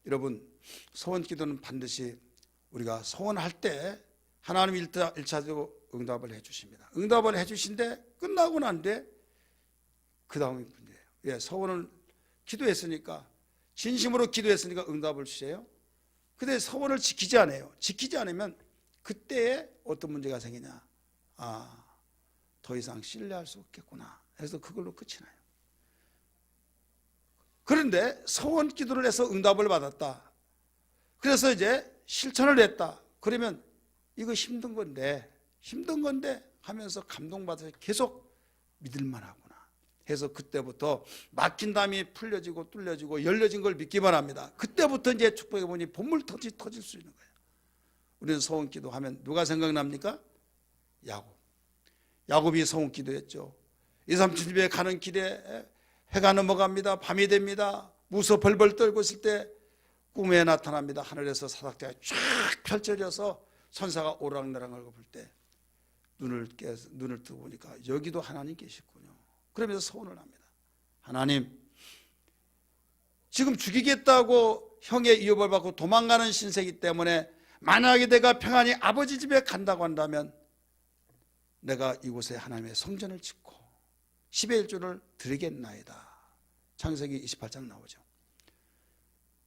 여러분, 서원 기도는 반드시 우리가 서원할 때 하나님 1차적으로 응답을 해 주십니다. 응답을 해 주신데 끝나고 난 뒤에 그 다음이 문제예요. 예, 서원을 기도했으니까 진심으로 기도했으니까 응답을 주세요. 근데 서원을 지키지 않아요. 지키지 않으면 그때에 어떤 문제가 생기냐, 더 이상 신뢰할 수 없겠구나 해서 그걸로 끝이 나요. 그런데 서원 기도를 해서 응답을 받았다, 그래서 이제 실천을 했다, 그러면 이거 힘든 건데 하면서 감동받아서 계속 믿을만 하구나 해서 그때부터 막힌 담이 풀려지고 뚫려지고 열려진 걸 믿기만 합니다. 그때부터 이제 축복의 문이 본물 터질 수 있는 거예요. 우리는 서원 기도하면 누가 생각납니까? 야곱이 서원 기도했죠. 2, 3천 집에 가는 길에 해가 넘어갑니다. 밤이 됩니다. 무서 벌벌 떨고 있을 때 꿈에 나타납니다. 하늘에서 사닥다리가 쫙 펼쳐져서 천사가 오랑나랑을 볼 때 눈을 뜨고 보니까 여기도 하나님 계시군요. 그러면서 서원을 합니다. 하나님, 지금 죽이겠다고 형의 위협을 받고 도망가는 신세이기 때문에 만약에 내가 평안히 아버지 집에 간다고 한다면 내가 이곳에 하나님의 성전을 짓고 10의 1조를 드리겠나이다. 창세기 28장 나오죠.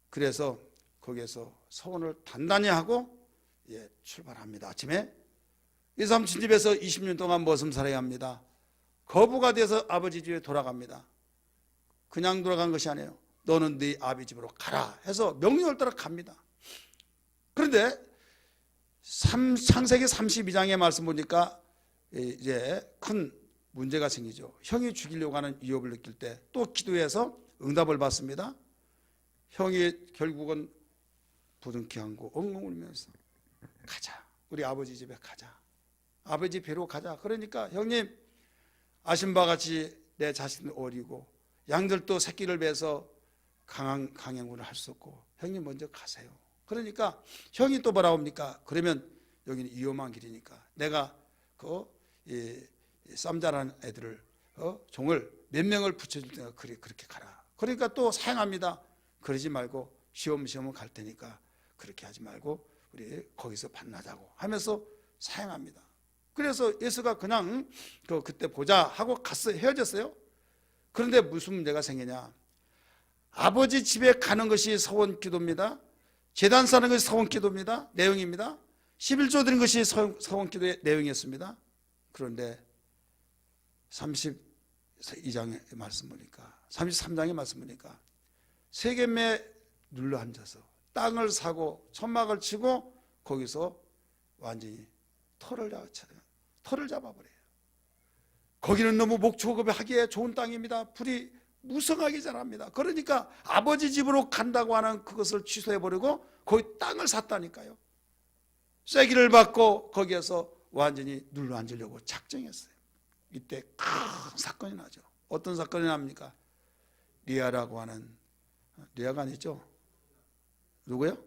그래서 거기에서 서원을 단단히 하고 출발합니다. 아침에 2, 3천 집에서 20년 동안 머슴 살아야 거부가 돼서 아버지 집에 돌아갑니다. 그냥 돌아간 것이 아니에요. 너는 네 아버지 집으로 가라 해서 명령을 따라 갑니다. 그런데 창세기 32장의 말씀 보니까 이제 큰 문제가 생기죠. 형이 죽이려고 하는 위협을 느낄 때 또 기도해서 응답을 받습니다. 형이 결국은 부둥켜 안고 엉엉 울면서 가자, 우리 아버지 집에 가자, 아버지 배로 가자. 그러니까 형님, 아신 바와 같이 내 자식은 어리고 양들도 새끼를 베서 강행군을 할 수 없고 형님 먼저 가세요. 그러니까 형이 또 뭐라고 합니까? 그러면 여기는 위험한 길이니까 내가 쌈자라는 애들을 종을 몇 명을 붙여줄 테니까 그렇게 가라. 그러니까 또 사양합니다. 그러지 말고 시험시험은 갈 테니까 그렇게 하지 말고 우리 거기서 만나자고 하면서 사양합니다. 그래서 예수가 그냥 그때 보자 하고 갔어요. 헤어졌어요. 그런데 무슨 문제가 생기냐? 아버지 집에 가는 것이 서원 기도입니다. 제단 사는 것이 서원 기도입니다. 내용입니다. 11조 드린 것이 서원 기도의 내용이었습니다. 그런데 32장의 말씀 보니까, 33장의 말씀 보니까 세겜에 눌러 앉아서 땅을 사고 천막을 치고 거기서 완전히 털을 잡아버려요. 거기는 너무 목축업하기에 좋은 땅입니다. 불이 무성하게 자랍니다. 그러니까 아버지 집으로 간다고 하는 그것을 취소해버리고 거기 땅을 샀다니까요. 쐐기를 받고 거기에서 완전히 눌러 앉으려고 작정했어요. 이때 큰 사건이 나죠. 어떤 사건이 납니까? 리아라고 하는, 리아가 아니죠? 누구요?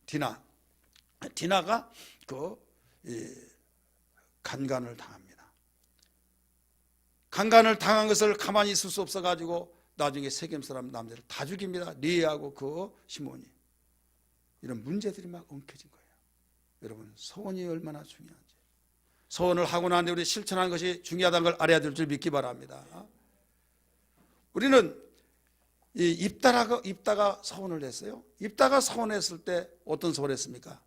디나가 간간을 당합니다. 간간을 당한 것을 가만히 있을 수 없어가지고 나중에 세겜 사람 남자를 다 죽입니다. 리아하고 그 시몬이. 이런 문제들이 막 엉켜진 거예요. 여러분, 소원이 얼마나 중요한지, 소원을 하고 난 뒤에 우리 실천하는 것이 중요하다는 걸 알아야 될 줄 믿기 바랍니다. 우리는 입다가 서원을 했어요. 입다가 서원했을 때 어떤 서원을 했습니까?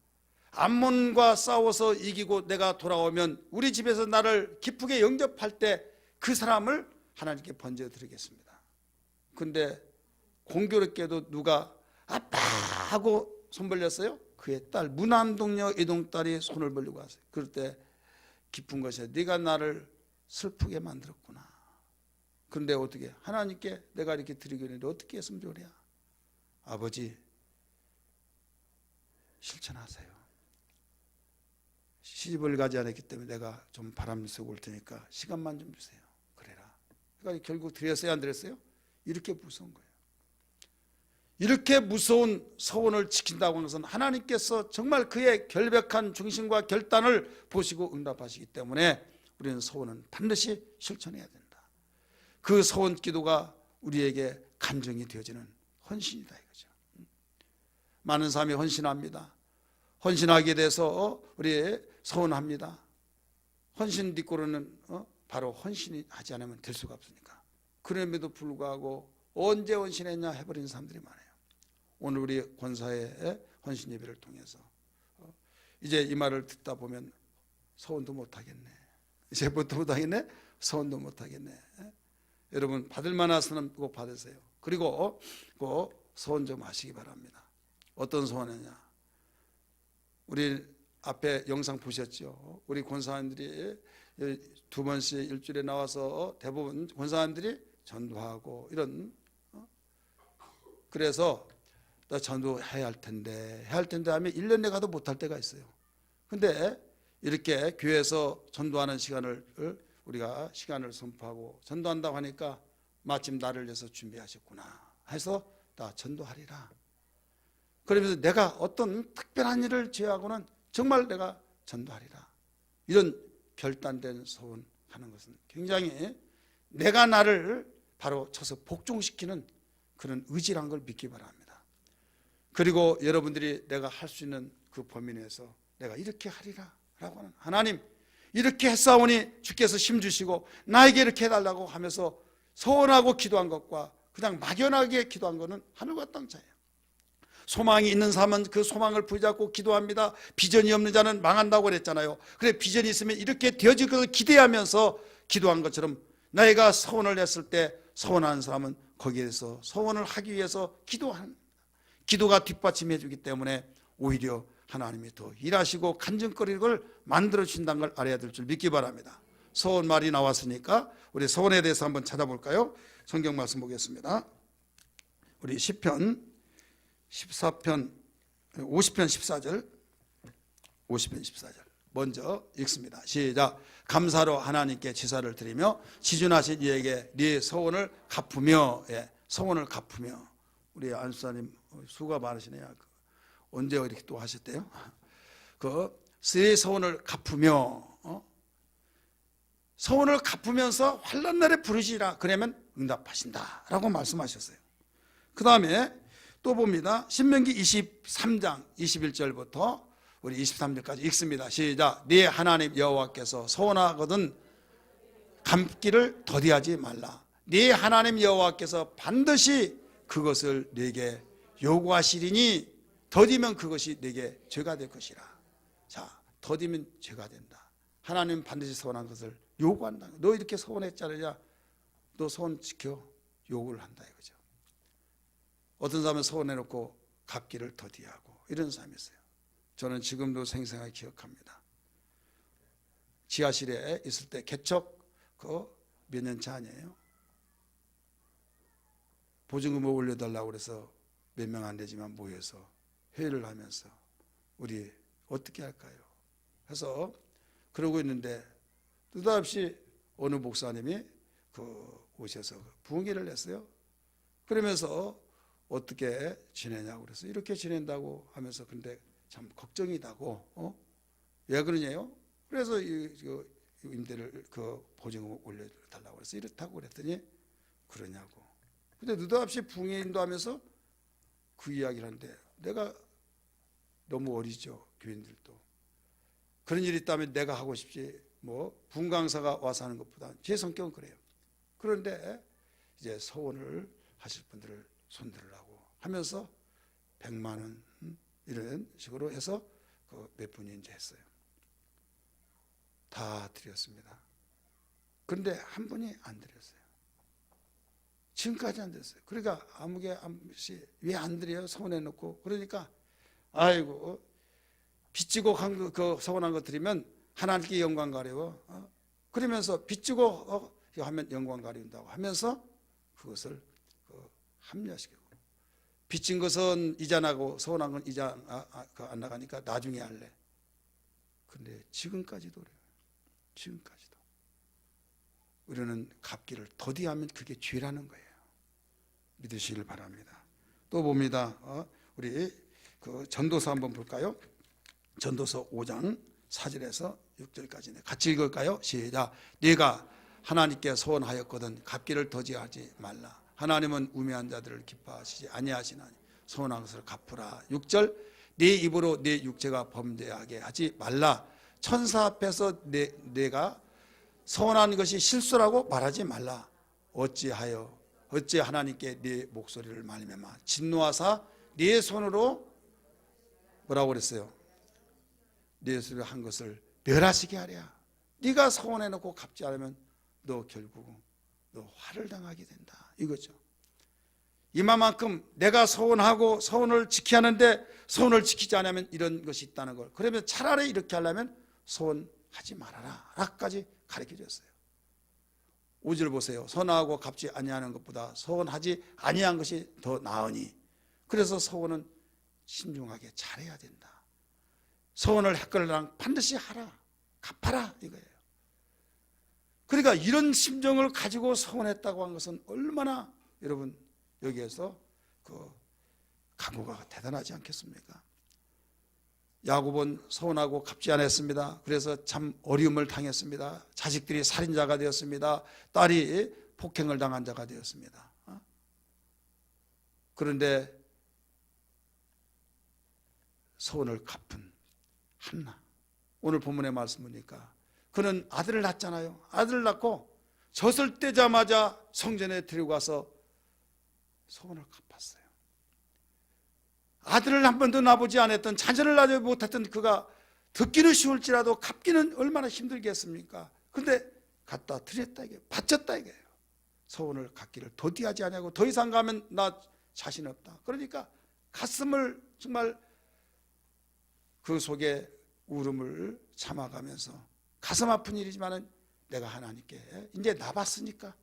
암몬과 싸워서 이기고 내가 돌아오면 우리 집에서 나를 기쁘게 영접할 때 그 사람을 하나님께 번제드리겠습니다. 근데 공교롭게도 누가 아빠 하고 손 벌렸어요? 그의 딸 무남동녀 이동딸이 손을 벌리고 왔어요. 그럴 때 기쁜 것이, 네가 나를 슬프게 만들었구나. 그런데 어떻게 하나님께 내가 이렇게 드리기로 했는데 어떻게 했으면 좋으랴? 아버지, 실천하세요. 시집을 가지 않았기 때문에 내가 좀 바람 쐬고 올 테니까 시간만 좀 주세요. 그래라. 그러니까 결국 드렸어요, 안 드렸어요? 이렇게 무서운 거예요. 이렇게 무서운 서원을 지킨다고 하는 것은 하나님께서 정말 그의 결백한 중심과 결단을 보시고 응답하시기 때문에 우리는 서원은 반드시 실천해야 된다. 그 서원 기도가 우리에게 간증이 되어지는 헌신이다 이거죠. 많은 사람이 헌신합니다. 헌신하게 돼서 우리 서원합니다. 헌신 뒷고로는 바로 헌신이 하지 않으면 될 수가 없으니까. 그럼에도 불구하고 언제 헌신했냐 해버리는 사람들이 많아요. 오늘 우리 권사의 헌신 예배를 통해서 이제 이 말을 듣다 보면 서원도 못하겠네, 이제 뭣도 못하겠네, 서원도 못하겠네. 여러분, 받을 만한 사람 꼭 받으세요. 그리고 꼭 서원 좀 하시기 바랍니다. 어떤 서원이냐? 우리 앞에 영상 보셨죠? 우리 권사님들이 2번씩 일주일에 나와서 대부분 권사님들이 전도하고 이런, 그래서 나 전도해야 할 텐데 하면 1년 내 가도 못할 때가 있어요. 근데 이렇게 교회에서 전도하는 시간을 우리가 시간을 선포하고 전도한다고 하니까 마침 나를 위해서 준비하셨구나 해서 나 전도하리라. 그러면서 내가 어떤 특별한 일을 제외하고는 정말 내가 전도하리라. 이런 결단된 서원하는 것은 굉장히 내가 나를 바로 쳐서 복종시키는 그런 의지란 걸 믿기 바랍니다. 그리고 여러분들이 내가 할 수 있는 그 범위 내에서 내가 이렇게 하리라 라고 하는, 하나님 이렇게 했사오니 주께서 힘 주시고 나에게 이렇게 해달라고 하면서 서원하고 기도한 것과 그냥 막연하게 기도한 것은 하늘과 땅 차이예요. 소망이 있는 사람은 그 소망을 붙잡고 기도합니다. 비전이 없는 자는 망한다고 그랬잖아요. 그래, 비전이 있으면 이렇게 되어질 것을 기대하면서 기도한 것처럼 내가 서원을 했을 때 서원하는 사람은 거기에서 서원을 하기 위해서 기도하는, 기도가 뒷받침해 주기 때문에 오히려 하나님이 더 일하시고 간증거리를 만들어 주신다는 걸 알아야 될 줄 믿기 바랍니다. 서원 말이 나왔으니까 우리 서원에 대해서 한번 찾아볼까요? 성경 말씀 보겠습니다. 우리 시편 14편 50편 14절, 50편 14절 먼저 읽습니다. 시작. 감사로 하나님께 제사를 드리며 지존하신 이에게 네 서원을 갚으며, 예, 서원을 갚으며. 우리 안수사님 수가 많으시네요. 언제 이렇게 또 하셨대요? 네 서원을 갚으며, 서원을 갚으면서 환난 날에 부르시라. 그러면 응답하신다 라고 말씀하셨어요. 그 다음에 또 봅니다. 신명기 23장 21절부터 우리 23절까지 읽습니다. 시작. 네 하나님 여호와께서 서원하거든 갚기를 더디하지 말라. 네 하나님 여호와께서 반드시 그것을 네게 요구하시리니 더디면 그것이 네게 죄가 될 것이라. 자, 더디면 죄가 된다. 하나님 반드시 서원한 것을 요구한다. 너 이렇게 서원했잖아. 너 서원 지켜. 요구를 한다 이거죠. 어떤 사람은 서원해놓고 갚기를 더디하고 이런 사람이 있어요. 저는 지금도 생생하게 기억합니다. 지하실에 있을 때 개척 몇 년 차 아니에요. 보증금을 올려달라고 그래서 몇 명 안 되지만 모여서 회의를 하면서 우리 어떻게 할까요? 해서 그러고 있는데 느닷없이 어느 목사님이 오셔서 부흥회를 했어요. 그러면서 어떻게 지내냐고 그래서 이렇게 지낸다고 하면서 근데 참 걱정이다고 왜 그러냐요? 그래서 임대를 보증금을 올려달라고 그래서 이렇다고 그랬더니 그러냐고. 근데 느닷없이 부흥회 인도하면서 그 이야기를 하는데 내가 너무 어리죠. 교인들도. 그런 일이 있다면 내가 하고 싶지 부흥 강사가 와서 하는 것보다 제 성격은 그래요. 그런데 이제 서원을 하실 분들을 손들으라고 하면서 100만 원 이런 식으로 해서 몇 분이 이제 했어요. 다 드렸습니다. 그런데 한 분이 안 드렸어요. 지금까지 안 드렸어요. 그러니까 아무게 왜 안 드려요? 서원해놓고. 그러니까 아이고 빚지고 서원한 거 드리면 하나님께 영광 가려워. 그러면서 빚지고 하면 영광 가린다고 하면서 그것을 합리화시키고 빚진 것은 이자 나고 서운한 건 이자 안 나가니까 나중에 할래. 근데 지금까지도 그래요. 지금까지도 우리는 갚기를 더디하면 그게 죄라는 거예요. 믿으시길 바랍니다. 또 봅니다. 우리 전도서 한번 볼까요? 전도서 5장 4절에서 6절까지 같이 읽을까요? 시작. 네가 하나님께 서원하였거든 갚기를 더디하지 말라. 하나님은 우매한 자들을 기뻐하시지 아니하시나니 서원한 것을 갚으라. 6절. 네 입으로 네 육체가 범죄하게 하지 말라. 천사 앞에서 내가 서원한 것이 실수라고 말하지 말라. 어찌 하나님께 네 목소리를 말미암아 진노하사 네 손으로 뭐라고 그랬어요? 네 손으로 한 것을 멸하시게 하랴. 네가 서원해놓고 갚지 않으면 너 결국 너 화를 당하게 된다 이거죠. 이만큼 내가 서원하고 서원을 지켜야 하는데 서원을 지키지 않으면 이런 것이 있다는 걸. 그러면 차라리 이렇게 하려면 서원하지 말아라 라까지 가르쳐 줬어요. 5절 보세요. 선하고 갚지 아니하는 것보다 서원하지 아니한 것이 더 나으니. 그래서 서원은 신중하게 잘해야 된다. 서원을 했거나 반드시 하라. 갚아라 이거예요. 그러니까 이런 심정을 가지고 서원했다고 한 것은 얼마나 여러분 여기에서 각오가 대단하지 않겠습니까? 야곱은 서원하고 갚지 않았습니다. 그래서 참 어려움을 당했습니다. 자식들이 살인자가 되었습니다. 딸이 폭행을 당한 자가 되었습니다. 그런데 서원을 갚은 한나, 오늘 본문의 말씀 보니까 그는 아들을 낳잖아요. 아들을 낳고 젖을 떼자마자 성전에 데리고 가서 서원을 갚았어요. 아들을 한 번도 낳아보지 않았던, 자녀를 낳지 못했던 그가 듣기는 쉬울지라도 갚기는 얼마나 힘들겠습니까? 근데 갖다 드렸다 이게 바쳤다 이게요. 서원을 갚기를 더디하지 않냐고. 더 이상 가면 나 자신 없다. 그러니까 가슴을 정말 그 속에 울음을 참아가면서 가슴 아픈 일이지만은 내가 하나님께 이제 나봤으니까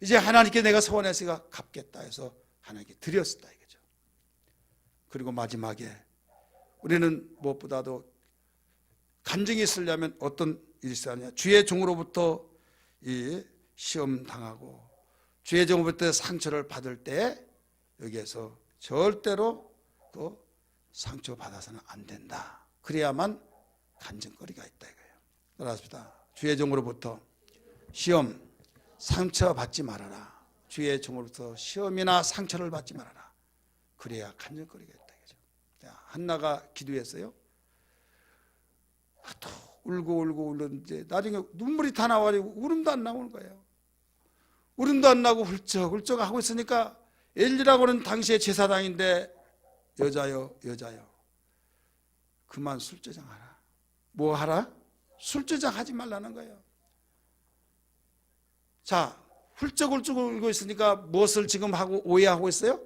이제 하나님께 내가 서원했으니까 갚겠다 해서 하나님께 드렸다 이거죠. 그리고 마지막에 우리는 무엇보다도 간증이 있으려면 어떤 일이 있어야 하냐. 주의 종으로부터 이 시험 당하고 주의 종으로부터 상처를 받을 때 여기에서 절대로 그 상처 받아서는 안 된다. 그래야만 간증거리가 있다 이거예요. 따라합시다. 주의 종으로부터 시험, 상처 받지 말아라. 주의 종으로부터 시험이나 상처를 받지 말아라. 그래야 간증거리가 있다 이거죠. 한나가 기도했어요. 울고 울었는데 나중에 눈물이 다 나와가지고 울음도 안 나오는 거예요. 울음도 안 나고 훌쩍훌쩍 하고 있으니까 엘리라고는 당시에 제사장인데 여자요 그만 술주정하라. 뭐 하라? 술주정하지 말라는 거예요. 자, 훌쩍훌쩍 울고 있으니까 무엇을 지금 하고 오해하고 있어요?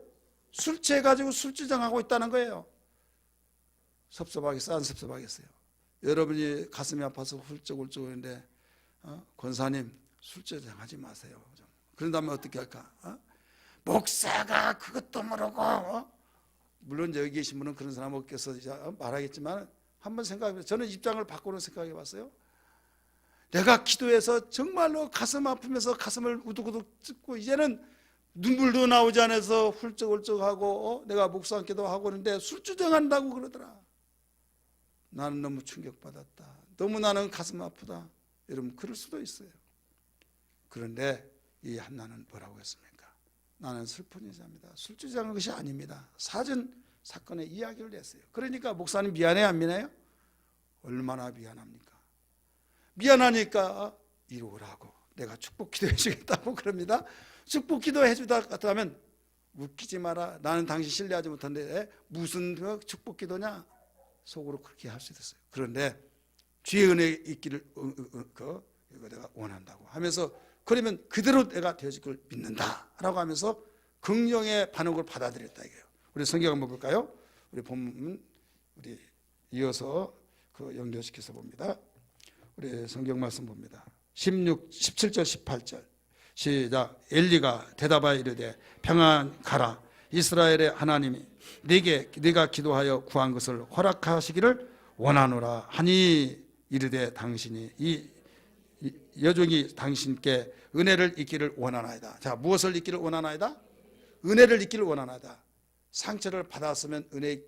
술 취해가지고 술주정하고 있다는 거예요. 섭섭하겠어요? 안 섭섭하겠어요? 여러분이 가슴이 아파서 훌쩍훌쩍 우는데 권사님 술주정하지 마세요. 그런다면 어떻게 할까? 목사가 그것도 모르고 물론 여기 계신 분은 그런 사람 없겠어 말하겠지만 한번 생각해보세요. 저는 입장을 바꾸는 생각해 봤어요. 내가 기도해서 정말로 가슴 아프면서 가슴을 우두구둑 찢고 이제는 눈물도 나오지 않아서 훌쩍훌쩍하고 내가 목사님께도 하고 있는데 술주정한다고 그러더라. 나는 너무 충격받았다. 너무 나는 가슴 아프다. 여러분 그럴 수도 있어요. 그런데 이 한나는 뭐라고 했습니까? 나는 슬픈 여자입니다. 술주정한 것이 아닙니다. 사건의 이야기를 했어요. 그러니까 목사님 미안해 안 미안해요? 얼마나 미안합니까? 미안하니까 이리 오라고 내가 축복 기도해 주겠다고 그럽니다. 축복 기도해 주다 같다면 웃기지 마라. 나는 당신 신뢰하지 못한데 무슨 축복 기도냐? 속으로 그렇게 할 수 있었어요. 그런데 주의 은혜 있기를 이거 내가 원한다고 하면서 그러면 그대로 내가 되어질 걸 믿는다라고 하면서 긍정의 반응을 받아들였다 이거예요. 우리 성경 한번 볼까요? 우리 본문 우리 이어서 그 연결시켜서 봅니다. 우리 성경 말씀 봅니다. 17절 18절 시작. 엘리가 대답하여 이르되 평안 가라. 이스라엘의 하나님이 네가 기도하여 구한 것을 허락하시기를 원하노라 하니 이르되 당신이 이 여종이 당신께 은혜를 잊기를 원하나이다. 자, 무엇을 잊기를 원하나이다? 은혜를 잊기를 원하나이다. 상처를 받았으면 은혜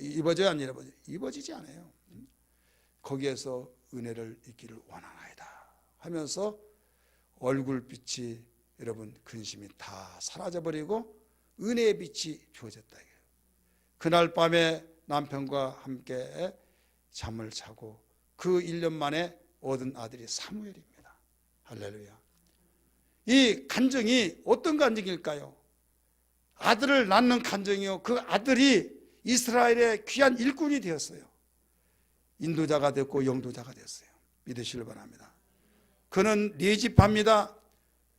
입어져야 안 입어지지 않아요. 거기에서 은혜를 잊기를 원하나이다 하면서 얼굴빛이 여러분 근심이 다 사라져버리고 은혜의 빛이 주어졌다. 그날 밤에 남편과 함께 잠을 자고 그 1년 만에 얻은 아들이 사무엘입니다. 할렐루야. 이 간증이 어떤 간증일까요? 아들을 낳는 간증이요. 그 아들이 이스라엘의 귀한 일꾼이 되었어요. 인도자가 됐고 영도자가 됐어요. 믿으시길 바랍니다. 그는 네 집합니다.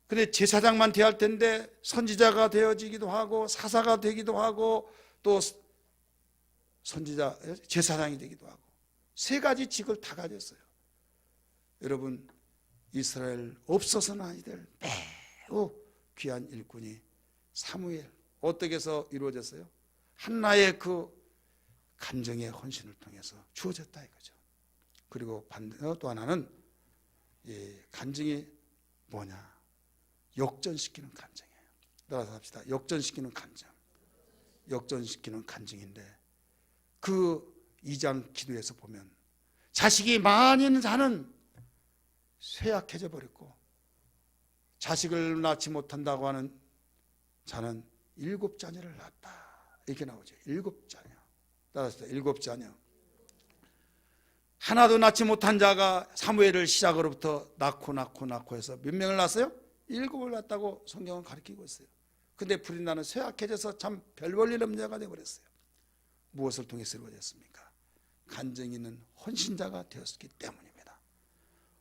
근데 제사장만 돼야 할 텐데 선지자가 되어지기도 하고 사사가 되기도 하고 또 선지자 제사장이 되기도 하고 세 가지 직을 다 가졌어요. 여러분 이스라엘 없어서는 아니될 매우 귀한 일꾼이 사무엘 어떻게 해서 이루어졌어요? 한나의 그 감정의 헌신을 통해서 주어졌다 이거죠. 그리고 또 하나는 이 간증이 뭐냐? 역전시키는 간증이에요. 따라서 합시다. 역전시키는 간증. 역전시키는 간증인데 그 2장 기도에서 보면 자식이 많이 있는 자는 쇠약해져 버렸고 자식을 낳지 못한다고 하는 자는 7자녀를 낳았다. 이렇게 나오죠. 7자녀. 따라서 7자녀. 하나도 낳지 못한 자가 사무엘을 시작으로부터 낳고 해서 몇 명을 낳았어요? 7을 낳았다고 성경은 가르치고 있어요. 근데 불이 나는 쇠약해져서 참 별 볼 일 없는 자가 되어버렸어요. 무엇을 통해서 이루어졌습니까? 간증 있는 헌신자가 되었기 때문입니다.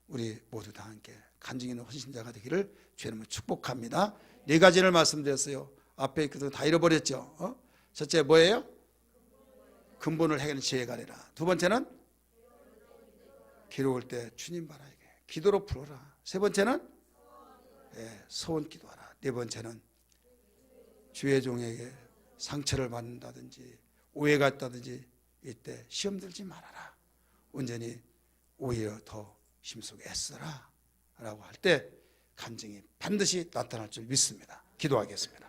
우리 모두 다 함께 간증 있는 헌신자가 되기를 주님을 축복합니다. 4가지를 말씀드렸어요. 앞에 있거든 다 잃어버렸죠. 첫째 뭐예요? 근본을 해결하는 지혜가 아니라. 두 번째는 괴로울 때 주님 바라게 기도로 풀어라. 세 번째는 소원 기도하라. 네 번째는 주의 종에게 상처를 받는다든지 오해가 있다든지 이때 시험 들지 말아라. 온전히 오히려 더 힘속에 애써라 라고 할 때 간증이 반드시 나타날 줄 믿습니다. 기도하겠습니다.